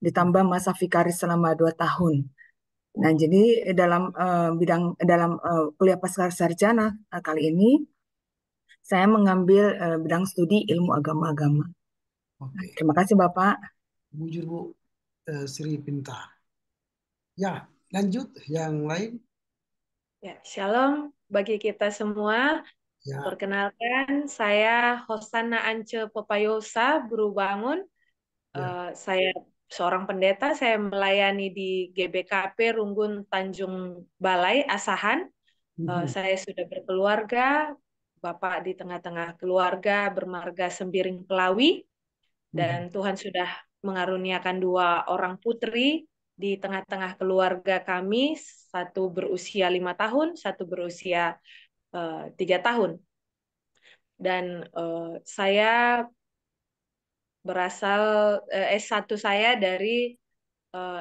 ditambah masa vikaris selama 2 tahun. Nah, jadi dalam kuliah pascasarjana kali ini saya mengambil bidang studi ilmu agama-agama. Oke. Terima kasih Bapak. Bujur Bu Sri Pinta. Ya, lanjut yang lain. Ya, shalom bagi kita semua. Ya. Perkenalkan, saya Hosana Ance Pepayosa Berubangun. Saya seorang pendeta, saya melayani di GBKP Runggun Tanjung Balai, Asahan. Saya sudah berkeluarga, Bapak di tengah-tengah keluarga bermarga Sembiring Pelawi, dan Tuhan sudah mengaruniakan 2 orang putri di tengah-tengah keluarga kami, 1 berusia 5 tahun, 1 berusia 3 tahun. Dan saya berasal S1 saya dari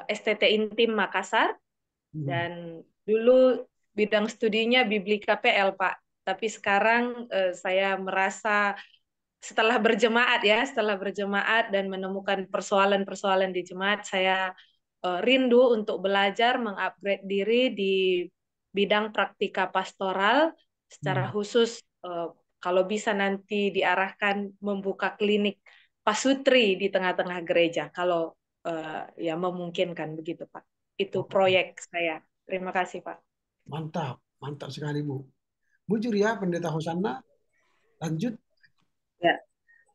STT Intim Makassar, dan dulu bidang studinya Biblika PL, Pak. Tapi sekarang saya merasa setelah berjemaat dan menemukan persoalan-persoalan di jemaat, saya rindu untuk belajar mengupgrade diri di bidang praktika pastoral, secara khusus kalau bisa nanti diarahkan membuka klinik pasutri di tengah-tengah gereja, kalau ya memungkinkan begitu Pak. Itu proyek saya. Terima kasih Pak. Mantap, mantap sekali Bu. Bujur ya Pendeta Hosana. Lanjut. Ya,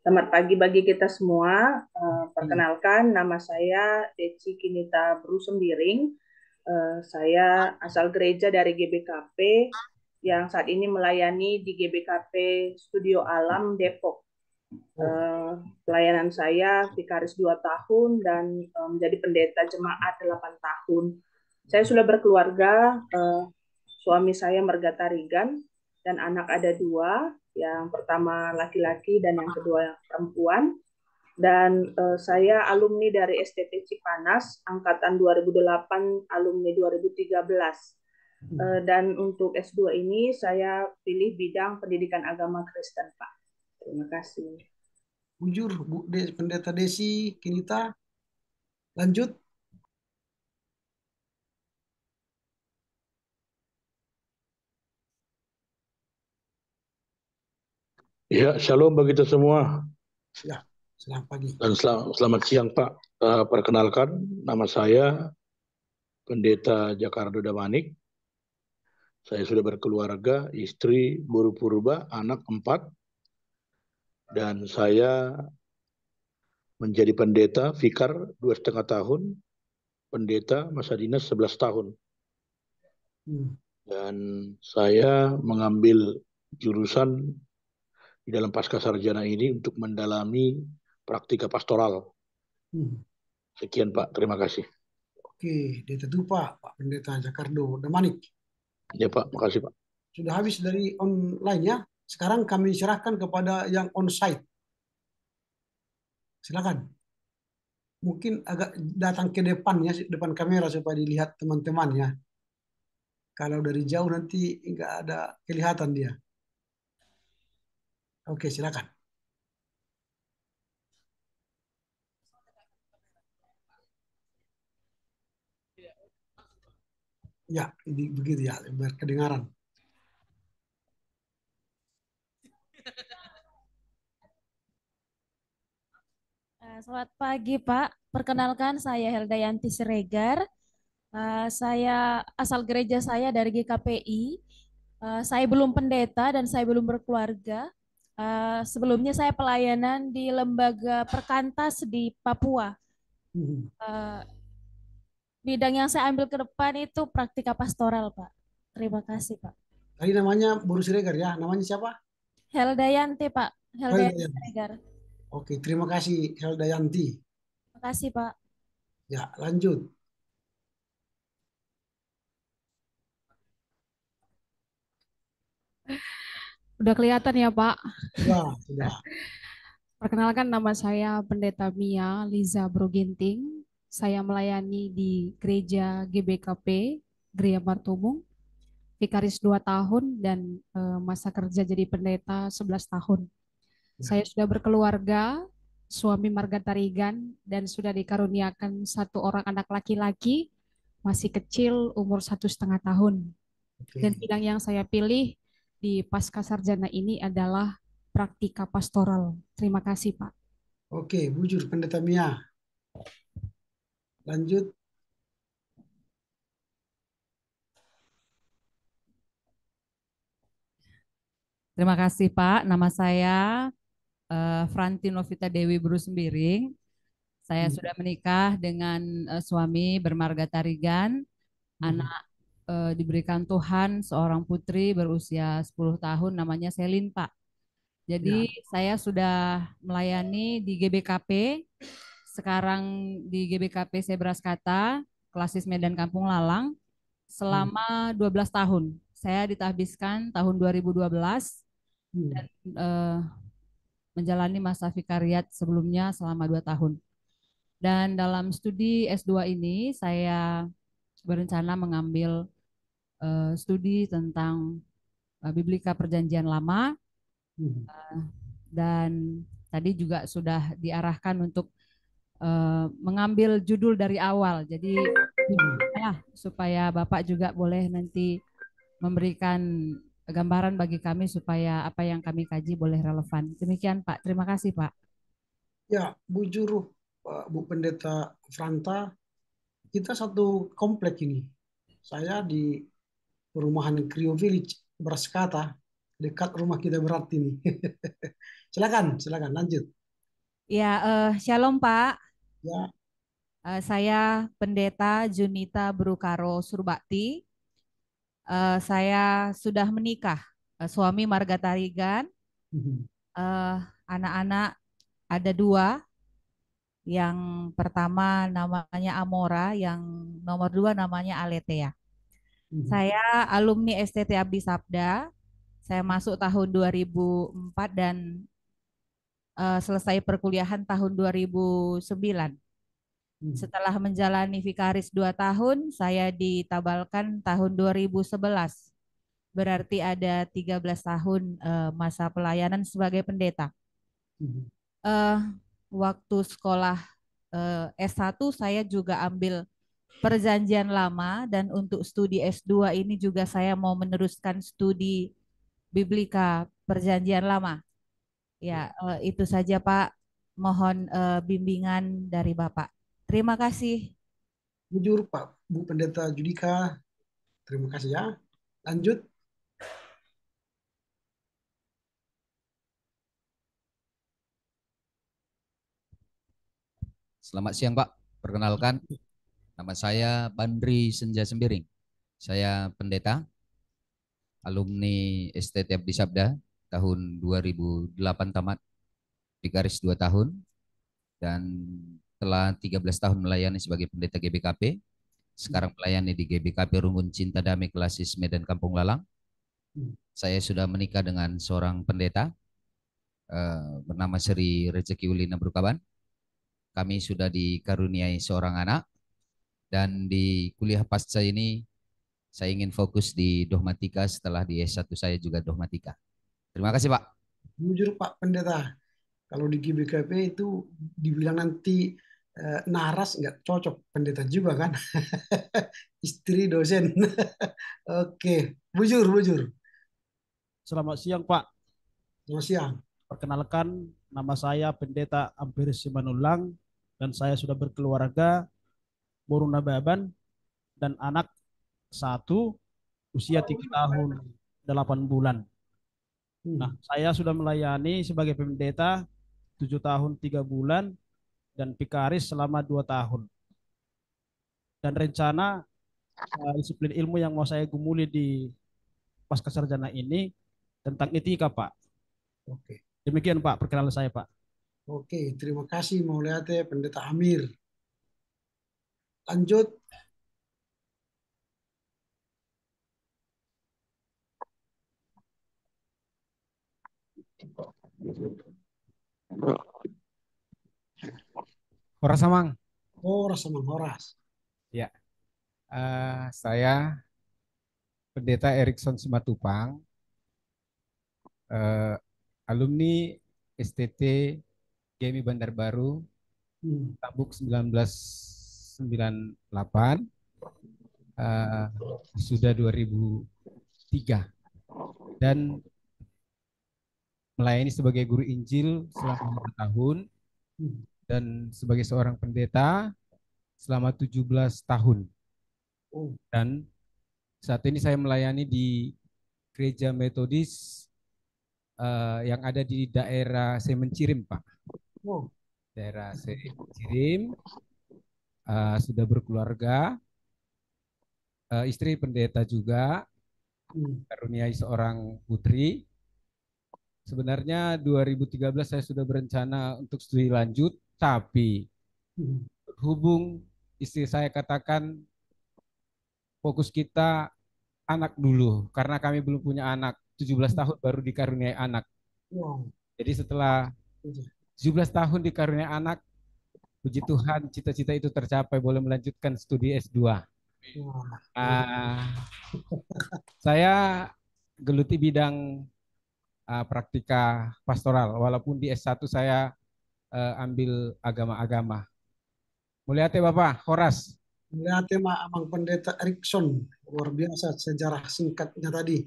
selamat pagi bagi kita semua. Perkenalkan, nama saya Deci Kinita Bru Sembiring. Saya asal gereja dari GBKP yang saat ini melayani di GBKP Studio Alam Depok. Pelayanan saya vikaris 2 tahun dan menjadi pendeta jemaat 8 tahun. Saya sudah berkeluarga, suami saya Mergata Rigan, dan anak ada 2, yang pertama laki-laki dan yang kedua perempuan. Dan saya alumni dari STT Cipanas, angkatan 2008, alumni 2013. Dan untuk S2 ini saya pilih bidang pendidikan agama Kristen, Pak. Terima kasih. Bujur, Bu Pendeta Desi Kinita. Lanjut. Ya, shalom bagi kita semua. Ya, selamat pagi. Dan selamat siang Pak. Perkenalkan, nama saya Pendeta Jakardo Damanik. Saya sudah berkeluarga, istri Buru Purba, anak 4. Dan saya menjadi pendeta, vikar 2,5 tahun, pendeta masa dinas 11 tahun. Dan saya mengambil jurusan di dalam pascasarjana ini untuk mendalami praktika pastoral. Sekian Pak, terima kasih. Oke, itu Pak Pendeta Jakardo Damanik. Ya Pak, makasih Pak. Sudah habis dari online ya. Sekarang kami serahkan kepada yang on-site. Silakan. Mungkin agak datang ke depan ya, depan kamera supaya dilihat teman-teman ya. Kalau dari jauh nanti nggak ada kelihatan dia. Oke, silakan. Ya, ini begitu ya, biar kedengaran. Selamat pagi Pak, perkenalkan saya Heldayanti Siregar. Saya asal gereja saya dari GKPI. Saya belum pendeta dan saya belum berkeluarga. Sebelumnya saya pelayanan di lembaga perkantas di Papua. Hmm. Eh, Bidang yang saya ambil ke depan itu praktika pastoral, Pak. Terima kasih, Pak. Tadi namanya Bu Siregar ya. Namanya siapa? Heldayanti, Pak. Heldayanti Heldayanti. Siregar. Oke, terima kasih Heldayanti. Terima kasih, Pak. Ya, lanjut. Udah kelihatan ya, Pak. Sudah. Perkenalkan, nama saya Pendeta Mia Liza Broginting. Saya melayani di Gereja GBKP, Gereja Martumung, Vikaris 2 tahun dan masa kerja jadi pendeta 11 tahun. Saya sudah berkeluarga, suami Marga Tarigan, dan sudah dikaruniakan 1 orang anak laki-laki, masih kecil, umur 1,5 tahun. Dan bidang yang saya pilih di pasca sarjana ini adalah praktika pastoral. Terima kasih, Pak. Oke, bujur Pendeta Mia. Lanjut. Terima kasih Pak. Nama saya Franti Novita Dewi Brusembiring. Saya sudah menikah dengan suami bermarga Tarigan. Anak diberikan Tuhan seorang putri berusia 10 tahun namanya Selin, Pak. Jadi saya sudah melayani di GBKP. Sekarang di GBKP saya Braskata, Klasis Medan Kampung Lalang selama 12 tahun. Saya ditahbiskan tahun 2012 dan menjalani masa vikariat sebelumnya selama 2 tahun. Dan dalam studi S2 ini saya berencana mengambil studi tentang Biblika Perjanjian Lama dan tadi juga sudah diarahkan untuk mengambil judul dari awal. Jadi supaya Bapak juga boleh nanti memberikan gambaran bagi kami supaya apa yang kami kaji boleh relevan. Demikian Pak, terima kasih Pak. Ya, bujur Bu Pendeta Franta, kita satu komplek ini. Saya di perumahan Krio Village, Braskata, dekat rumah kita berarti ini. Silakan lanjut. Ya, shalom Pak. Ya. Saya Pendeta Junita Brukaro Surbakti. Saya sudah menikah, suami Marga Tarigan. Anak-anak ada 2. Yang pertama namanya Amora, yang nomor 2 namanya Aletea. Saya alumni STT Abdi Sabda. Saya masuk tahun 2004 dan selesai perkuliahan tahun 2009. Setelah menjalani vikaris 2 tahun, saya ditabalkan tahun 2011. Berarti ada 13 tahun masa pelayanan sebagai pendeta. Waktu sekolah S1 saya juga ambil Perjanjian Lama dan untuk studi S2 ini juga saya mau meneruskan studi Biblika Perjanjian Lama. Ya, itu saja Pak. Mohon bimbingan dari Bapak. Terima kasih. Jujur Pak Bu Pendeta Judika, terima kasih ya. Lanjut. Selamat siang Pak. Perkenalkan, nama saya Bandri Senja Sembiring. Saya pendeta, alumni STT Abdi Sabda, tahun 2008 tamat, vikaris 2 tahun, dan telah 13 tahun melayani sebagai pendeta GBKP. Sekarang melayani di GBKP Rungun Cinta Damai Klasis Medan Kampung Lalang. Saya sudah menikah dengan seorang pendeta bernama Sri Rezeki Ulina Brukaban. Kami sudah dikaruniai seorang anak, dan di kuliah pasca ini saya ingin fokus di dogmatika, setelah di S1 saya juga dogmatika. Terima kasih Pak. Jujur Pak Pendeta, kalau di GBKP itu dibilang nanti naras nggak cocok, pendeta juga kan. Istri dosen. Oke, bujur. Selamat siang Pak. Selamat siang. Perkenalkan, nama saya Pendeta Ampir Simanulang dan saya sudah berkeluarga, Boruna Baban, dan anak 1 usia 3 tahun 8 bulan. Nah, saya sudah melayani sebagai pendeta 7 tahun 3 bulan dan Pikaris selama 2 tahun. Dan rencana disiplin ilmu yang mau saya gumuli di pasca sarjana ini tentang etika, Pak. Oke. Demikian Pak perkenalan saya, Pak. Oke, terima kasih Mauliate Pendeta Amir. Lanjut. Horas Samang. Horas Samang, Horas. Ya, saya Pendeta Erikson Simatupang, alumni STT GMI Bandar Baru, Tabuk 1998, sudah 2003, dan melayani sebagai guru Injil selama 5 tahun, dan sebagai seorang pendeta selama 17 tahun. Dan saat ini saya melayani di Gereja Metodis yang ada di daerah Semencirim, Pak. Daerah Semencirim, sudah berkeluarga, istri pendeta juga, karuniai seorang putri. Sebenarnya 2013 saya sudah berencana untuk studi lanjut, tapi berhubung istri saya katakan fokus kita anak dulu, karena kami belum punya anak, 17 tahun baru dikaruniai anak. Jadi setelah 17 tahun dikaruniai anak, puji Tuhan cita-cita itu tercapai, boleh melanjutkan studi S2. Saya geluti bidang praktika pastoral, walaupun di S1 saya ambil agama-agama. Mulyate Bapak, Horas. Mulyate Amang Pendeta Erikson, luar biasa sejarah singkatnya tadi,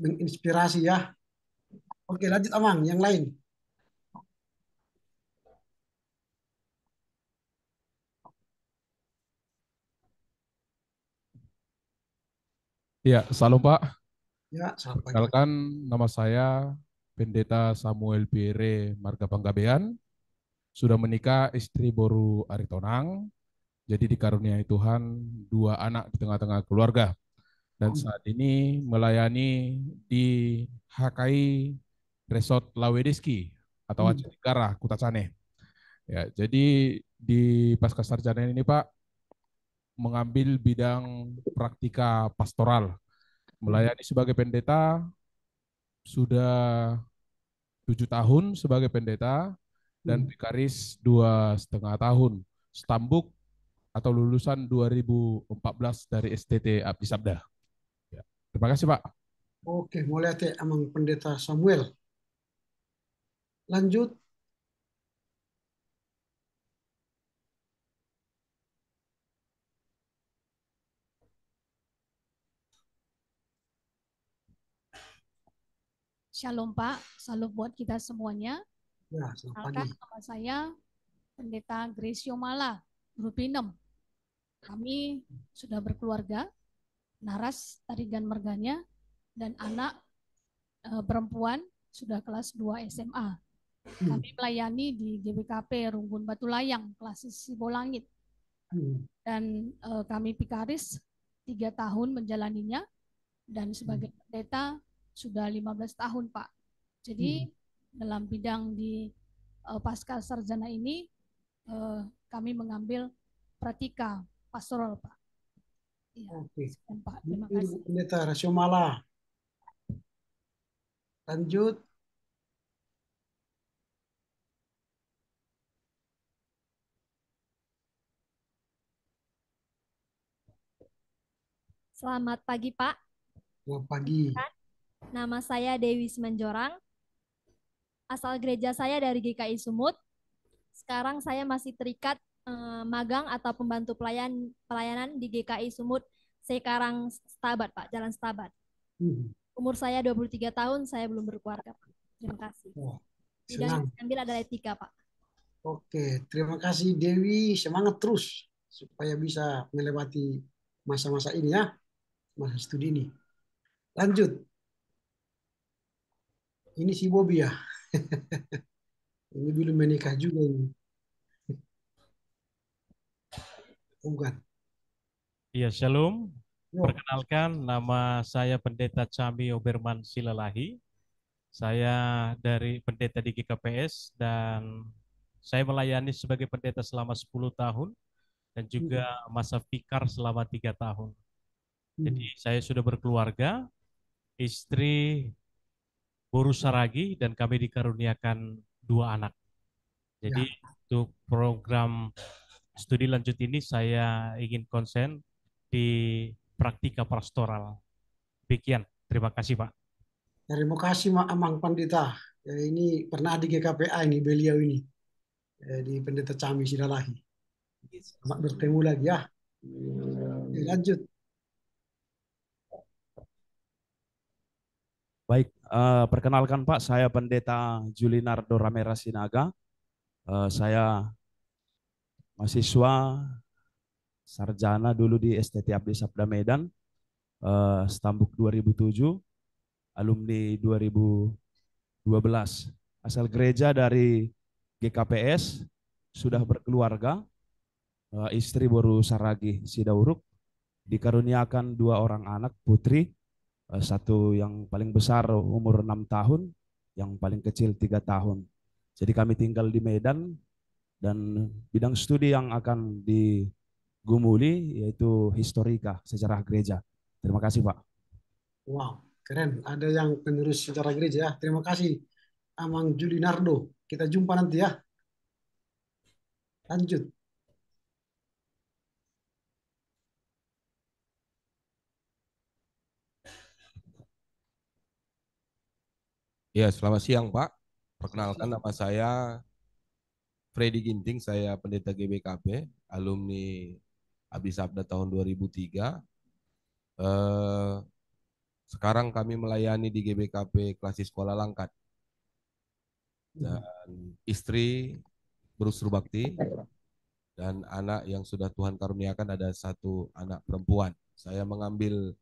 menginspirasi ya. Oke, lanjut Amang, yang lain. Ya, salam Pak. Ya, selamat pagi. Perkenalkan, nama saya Pendeta Samuel Pierre Marga Panggabean. Sudah menikah, istri baru Aritonang. Jadi dikaruniai Tuhan 2 anak di tengah-tengah keluarga. Dan saat ini melayani di HKI Resort Lawedeski atau Aceh Tenggara, Kutacane. Ya, jadi di pasca sarjana ini Pak, mengambil bidang praktika pastoral. Melayani sebagai pendeta sudah 7 tahun sebagai pendeta dan vikaris 2,5 tahun. Stambuk atau lulusan 2014 dari STT Abdi Sabda. Ya. Terima kasih Pak. Oke, Mulyate Amang Pendeta Samuel. Lanjut. Shalom Pak, salam buat kita semuanya. Ya, selamat pagi. Nama saya Pendeta Gracio Mala, Grupinem. Kami sudah berkeluarga, naras tarigan merganya, dan anak perempuan sudah kelas 2 SMA. Kami melayani di GBKP Runggun Batu Layang, kelas Sibolangit. Dan kami pikaris 3 tahun menjalaninya, dan sebagai pendeta sudah 15 tahun, Pak. Jadi dalam bidang di pasca sarjana ini kami mengambil pratika pastoral, Pak. Ya, Oke. Pak. Terima kasih. Pendeta Rasio Mala. Lanjut. Selamat pagi, Pak. Selamat pagi. Nama saya Dewi Simanjorang. Asal gereja saya dari GKI Sumut. Sekarang saya masih terikat magang atau pembantu pelayanan di GKI Sumut Sekarang Stabat, Pak, Jalan Stabat. Umur saya 23 tahun, saya belum berkeluarga, Pak. Terima kasih. Bidang yang ambil adalah etika, Pak. Oke, terima kasih Dewi. Semangat terus supaya bisa melewati masa-masa ini ya, masa studi ini. Lanjut. Ini si Bobby ya. Ini belum menikah juga ini. Bukan. Iya, Shalom. Yo. Perkenalkan, nama saya Pendeta Cami Oberman Silalahi. Saya dari pendeta di GKPS dan saya melayani sebagai pendeta selama 10 tahun dan juga masa fikar selama 3 tahun. Jadi saya sudah berkeluarga, istri Boru Saragi, dan kami dikaruniakan 2 anak. Jadi untuk program studi lanjut ini saya ingin konsen di praktika pastoral. Demikian, terima kasih Pak. Terima kasih Amang Pandita. Ini pernah di GKPA ini beliau ini di Pendeta Cami Silalahi. Selamat bertemu lagi ya. Lanjut. Baik, perkenalkan Pak, saya Pendeta Julinardo Ramera Sinaga. Saya mahasiswa sarjana dulu di STT Abdi Sabda Medan, Stambuk 2007, alumni 2012. Asal gereja dari GKPS, sudah berkeluarga, istri Boru Saragi Sidauruk, dikaruniakan 2 orang anak putri, satu yang paling besar umur 6 tahun, yang paling kecil 3 tahun. Jadi kami tinggal di Medan dan bidang studi yang akan digumuli yaitu historika, sejarah gereja. Terima kasih Pak. Wow, keren. Ada yang penerus sejarah gereja. Terima kasih Amang Julinardo. Kita jumpa nanti ya. Lanjut. Ya, selamat siang Pak. Perkenalkan, nama saya Freddy Ginting, saya pendeta GBKP, alumni Abdi Sabda tahun 2003. Sekarang kami melayani di GBKP Klasik Sekolah Langkat. Dan istri Bruce Rubakti dan anak yang sudah Tuhan karuniakan ada 1 anak perempuan. Saya mengambil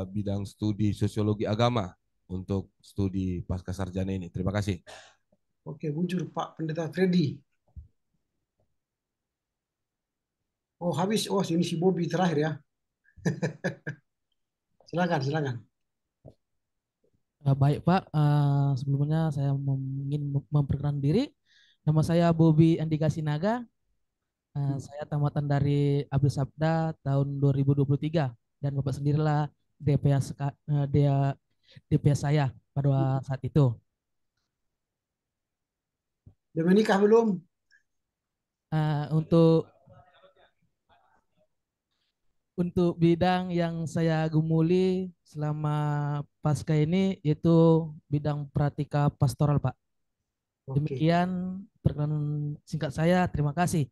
bidang studi sosiologi agama untuk studi pasca sarjana ini. Terima kasih. Oke, muncul Pak Pendeta Freddy. Oh, habis. Oh, ini si Bobby terakhir ya. Silakan. Baik Pak, sebelumnya saya ingin memperkenalkan diri. Nama saya Bobby Andika Sinaga. Saya tamatan dari Abdi Sabda tahun 2023 dan Bapak sendirilah DPA saya pada saat itu. Udah menikah belum? Untuk bidang yang saya gumuli selama pasca ini yaitu bidang pratika pastoral Pak. Demikian perkenalan singkat saya, terima kasih.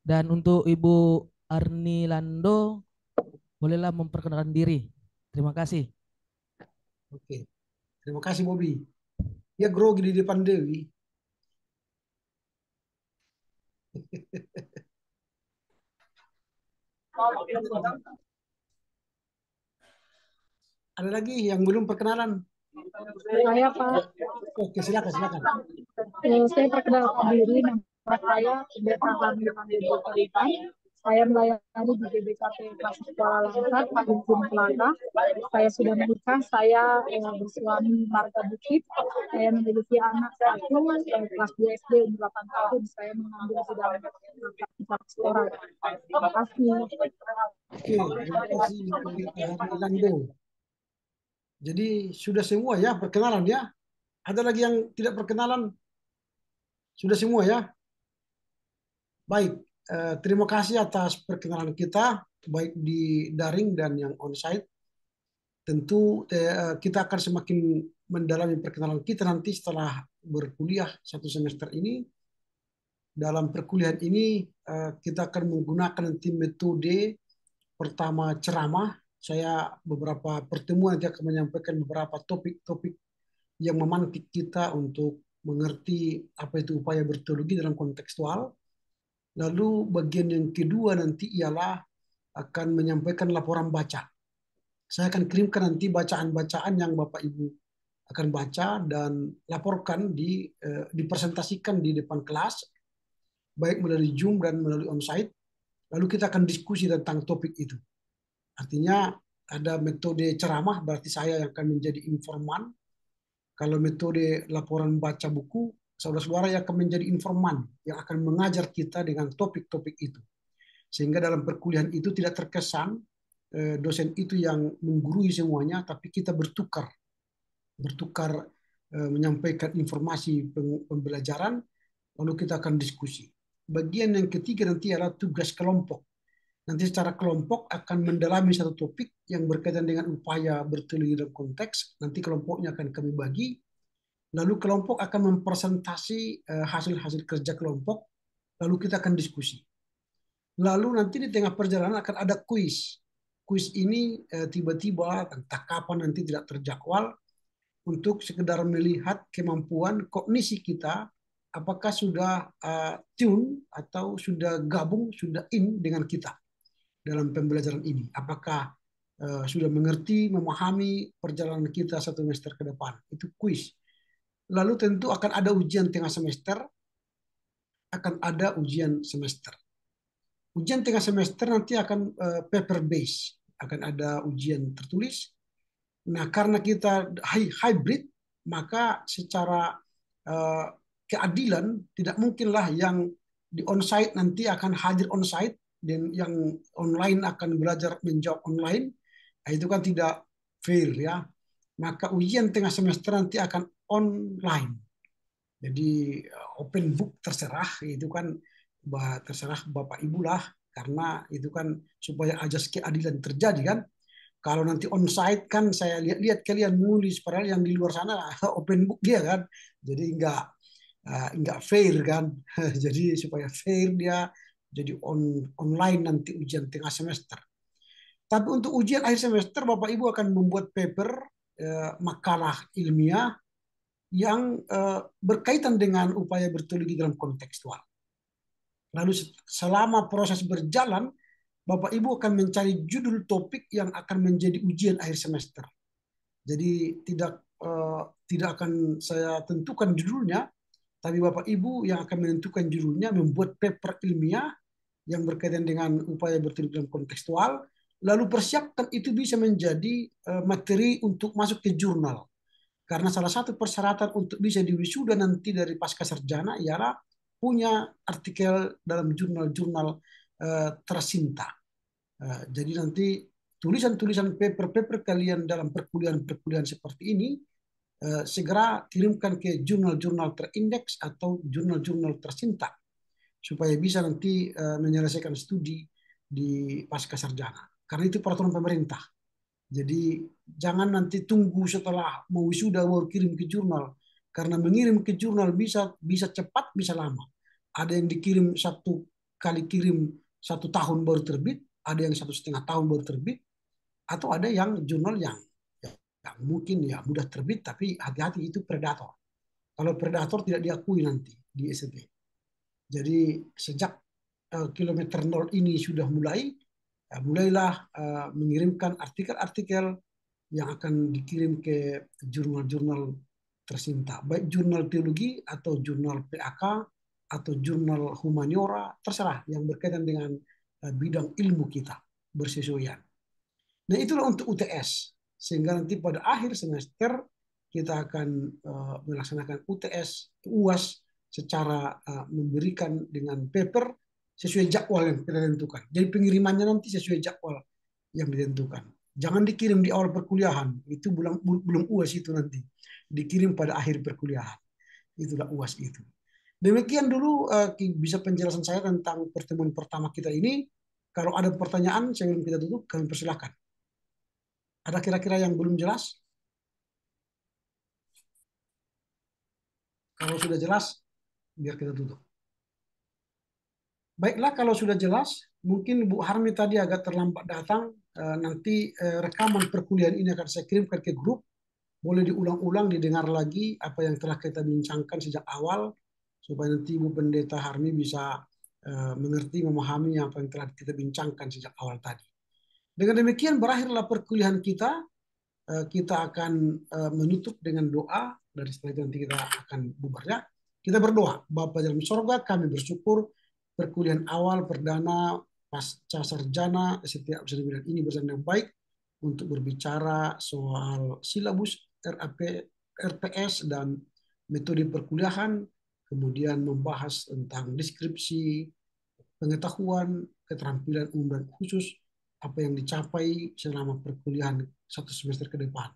Dan untuk Ibu Arni Lando, bolehlah memperkenalkan diri. Terima kasih. Oke, terima kasih Bobby. Ya grogi di depan Dewi. Ada lagi yang belum perkenalan? Saya Pak. Oke, silakan. Saya perkenalkan diri, nama saya Pendeta Hamil Butarikan. Saya melayani di GBKP Klasik Sekolah Langkat, Tanjung Plaza. Saya sudah menikah, saya bersuami Marga Bukit. Saya memiliki anak 1, kelas 2 SD, umur 8 tahun. Saya mengambil bidang praktika pastoral. Terima kasih. Oke, terima kasih Pendeta Lando. Jadi sudah semua ya perkenalan ya. Ada lagi yang tidak perkenalan? Sudah semua ya? Baik. Terima kasih atas perkenalan kita, baik di daring dan yang onsite. Tentu kita akan semakin mendalami perkenalan kita nanti setelah berkuliah 1 semester ini. Dalam perkuliahan ini kita akan menggunakan nanti metode pertama ceramah. Saya beberapa pertemuan nanti akan menyampaikan beberapa topik-topik yang memantik kita untuk mengerti apa itu upaya berteologi dalam kontekstual. Lalu bagian yang kedua nanti ialah akan menyampaikan laporan baca. Saya akan kirimkan nanti bacaan-bacaan yang Bapak Ibu akan baca dan laporkan dipresentasikan di depan kelas, baik melalui Zoom dan melalui onsite. Lalu kita akan diskusi tentang topik itu. Artinya ada metode ceramah, berarti saya yang akan menjadi informan. Kalau metode laporan baca buku, saudara-saudara yang akan menjadi informan, yang akan mengajar kita dengan topik-topik itu. Sehingga dalam perkuliahan itu tidak terkesan dosen itu yang menggurui semuanya, tapi kita bertukar menyampaikan informasi pembelajaran, lalu kita akan diskusi. Bagian yang ketiga nanti adalah tugas kelompok. Nanti secara kelompok akan mendalami satu topik yang berkaitan dengan upaya berteologi dalam konteks. Nanti kelompoknya akan kami bagi. Lalu kelompok akan mempresentasi hasil-hasil kerja kelompok. Lalu kita akan diskusi. Lalu nanti di tengah perjalanan akan ada kuis. Kuis ini tiba-tiba entah kapan nanti tidak terjadwal untuk sekedar melihat kemampuan kognisi kita, apakah sudah tune atau sudah gabung, sudah in dengan kita dalam pembelajaran ini. Apakah sudah mengerti, memahami perjalanan kita satu semester ke depan. Itu kuis. Lalu tentu akan ada ujian tengah semester, akan ada ujian semester. Ujian tengah semester nanti akan paper base, akan ada ujian tertulis. Nah, karena kita hybrid, maka secara keadilan tidak mungkinlah yang di onsite nanti akan hadir onsite dan yang online akan belajar menjawab online. Nah, itu kan tidak fair ya. Maka ujian tengah semester nanti akan online. Jadi open book terserah, itu kan terserah Bapak Ibu lah, karena itu kan supaya ajas keadilan terjadi kan. Kalau nanti onsite kan saya lihat kalian nulis, padahal yang di luar sana open book dia kan, jadi nggak fair kan. Jadi supaya fair dia jadi online nanti ujian tengah semester. Tapi untuk ujian akhir semester Bapak Ibu akan membuat paper makalah ilmiah yang berkaitan dengan upaya berteologi dalam kontekstual. Lalu selama proses berjalan, Bapak Ibu akan mencari judul topik yang akan menjadi ujian akhir semester. Jadi tidak akan saya tentukan judulnya, tapi Bapak Ibu yang akan menentukan judulnya, membuat paper ilmiah yang berkaitan dengan upaya berteologi dalam kontekstual, lalu persiapkan itu bisa menjadi materi untuk masuk ke jurnal. Karena salah satu persyaratan untuk bisa diwisuda nanti dari pasca sarjana ialah punya artikel dalam jurnal-jurnal tersinta. Jadi nanti tulisan-tulisan paper-paper kalian dalam perkuliahan seperti ini segera kirimkan ke jurnal-jurnal terindeks atau jurnal-jurnal tersinta supaya bisa nanti menyelesaikan studi di pasca sarjana. Karena itu peraturan pemerintah. Jadi jangan nanti tunggu setelah mau wisuda baru kirim ke jurnal, karena mengirim ke jurnal bisa cepat bisa lama. Ada yang dikirim 1 kali kirim 1 tahun baru terbit, ada yang 1,5 tahun baru terbit, atau ada yang jurnal yang mungkin ya mudah terbit, tapi hati-hati itu predator. Kalau predator tidak diakui nanti di ST. Jadi sejak kilometer 0 ini sudah mulailah mengirimkan artikel-artikel yang akan dikirim ke jurnal-jurnal tersinta, baik jurnal teologi atau jurnal PAK atau jurnal humaniora, terserah yang berkaitan dengan bidang ilmu kita bersesuaian. Nah, itulah untuk UTS, sehingga nanti pada akhir semester kita akan melaksanakan UAS secara memberikan dengan paper sesuai jadwal yang kita tentukan. Jadi pengirimannya nanti sesuai jadwal yang ditentukan. Jangan dikirim di awal perkuliahan, itu belum UAS itu nanti. Dikirim pada akhir perkuliahan. Itulah UAS itu. Demikian dulu bisa penjelasan saya tentang pertemuan pertama kita ini. Kalau ada pertanyaan sebelum kita tutup, kami persilakan. Ada kira-kira yang belum jelas? Kalau sudah jelas, biar kita tutup. Baiklah, kalau sudah jelas, mungkin Bu Harmi tadi agak terlambat datang. Nanti rekaman perkuliahan ini akan saya kirimkan ke grup. Boleh diulang-ulang, didengar lagi apa yang telah kita bincangkan sejak awal, supaya nanti Bu Pendeta Harmi bisa mengerti, memahami apa yang telah kita bincangkan sejak awal tadi. Dengan demikian berakhirlah perkuliahan kita. Kita akan menutup dengan doa. Dari setelah itu nanti kita akan bubarnya. Kita berdoa. Bapa dalam sorga, kami bersyukur perkuliahan awal perdana pasca sarjana setiap bidang ini bersama yang baik untuk berbicara soal silabus RPS dan metode perkuliahan, kemudian membahas tentang deskripsi, pengetahuan, keterampilan umum dan khusus, apa yang dicapai selama perkuliahan 1 semester ke depan.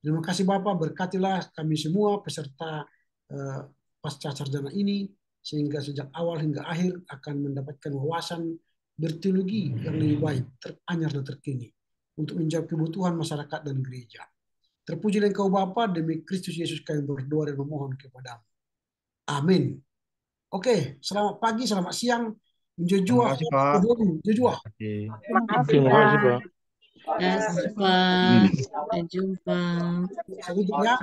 Terima kasih Bapak, berkatilah kami semua peserta pasca sarjana ini, sehingga sejak awal hingga akhir akan mendapatkan wawasan berteologi yang lebih baik, teranyar dan terkini, untuk menjawab kebutuhan masyarakat dan gereja. Terpujilah Engkau Bapa, demi Kristus Yesus kami berdoa dan memohon kepadamu. Amin. Oke, selamat pagi, selamat siang. Terima kasih, Pak. Jujua. Terima kasih, Pak. Terima kasih, Pak. Sampai jumpa. Sampai jumpa.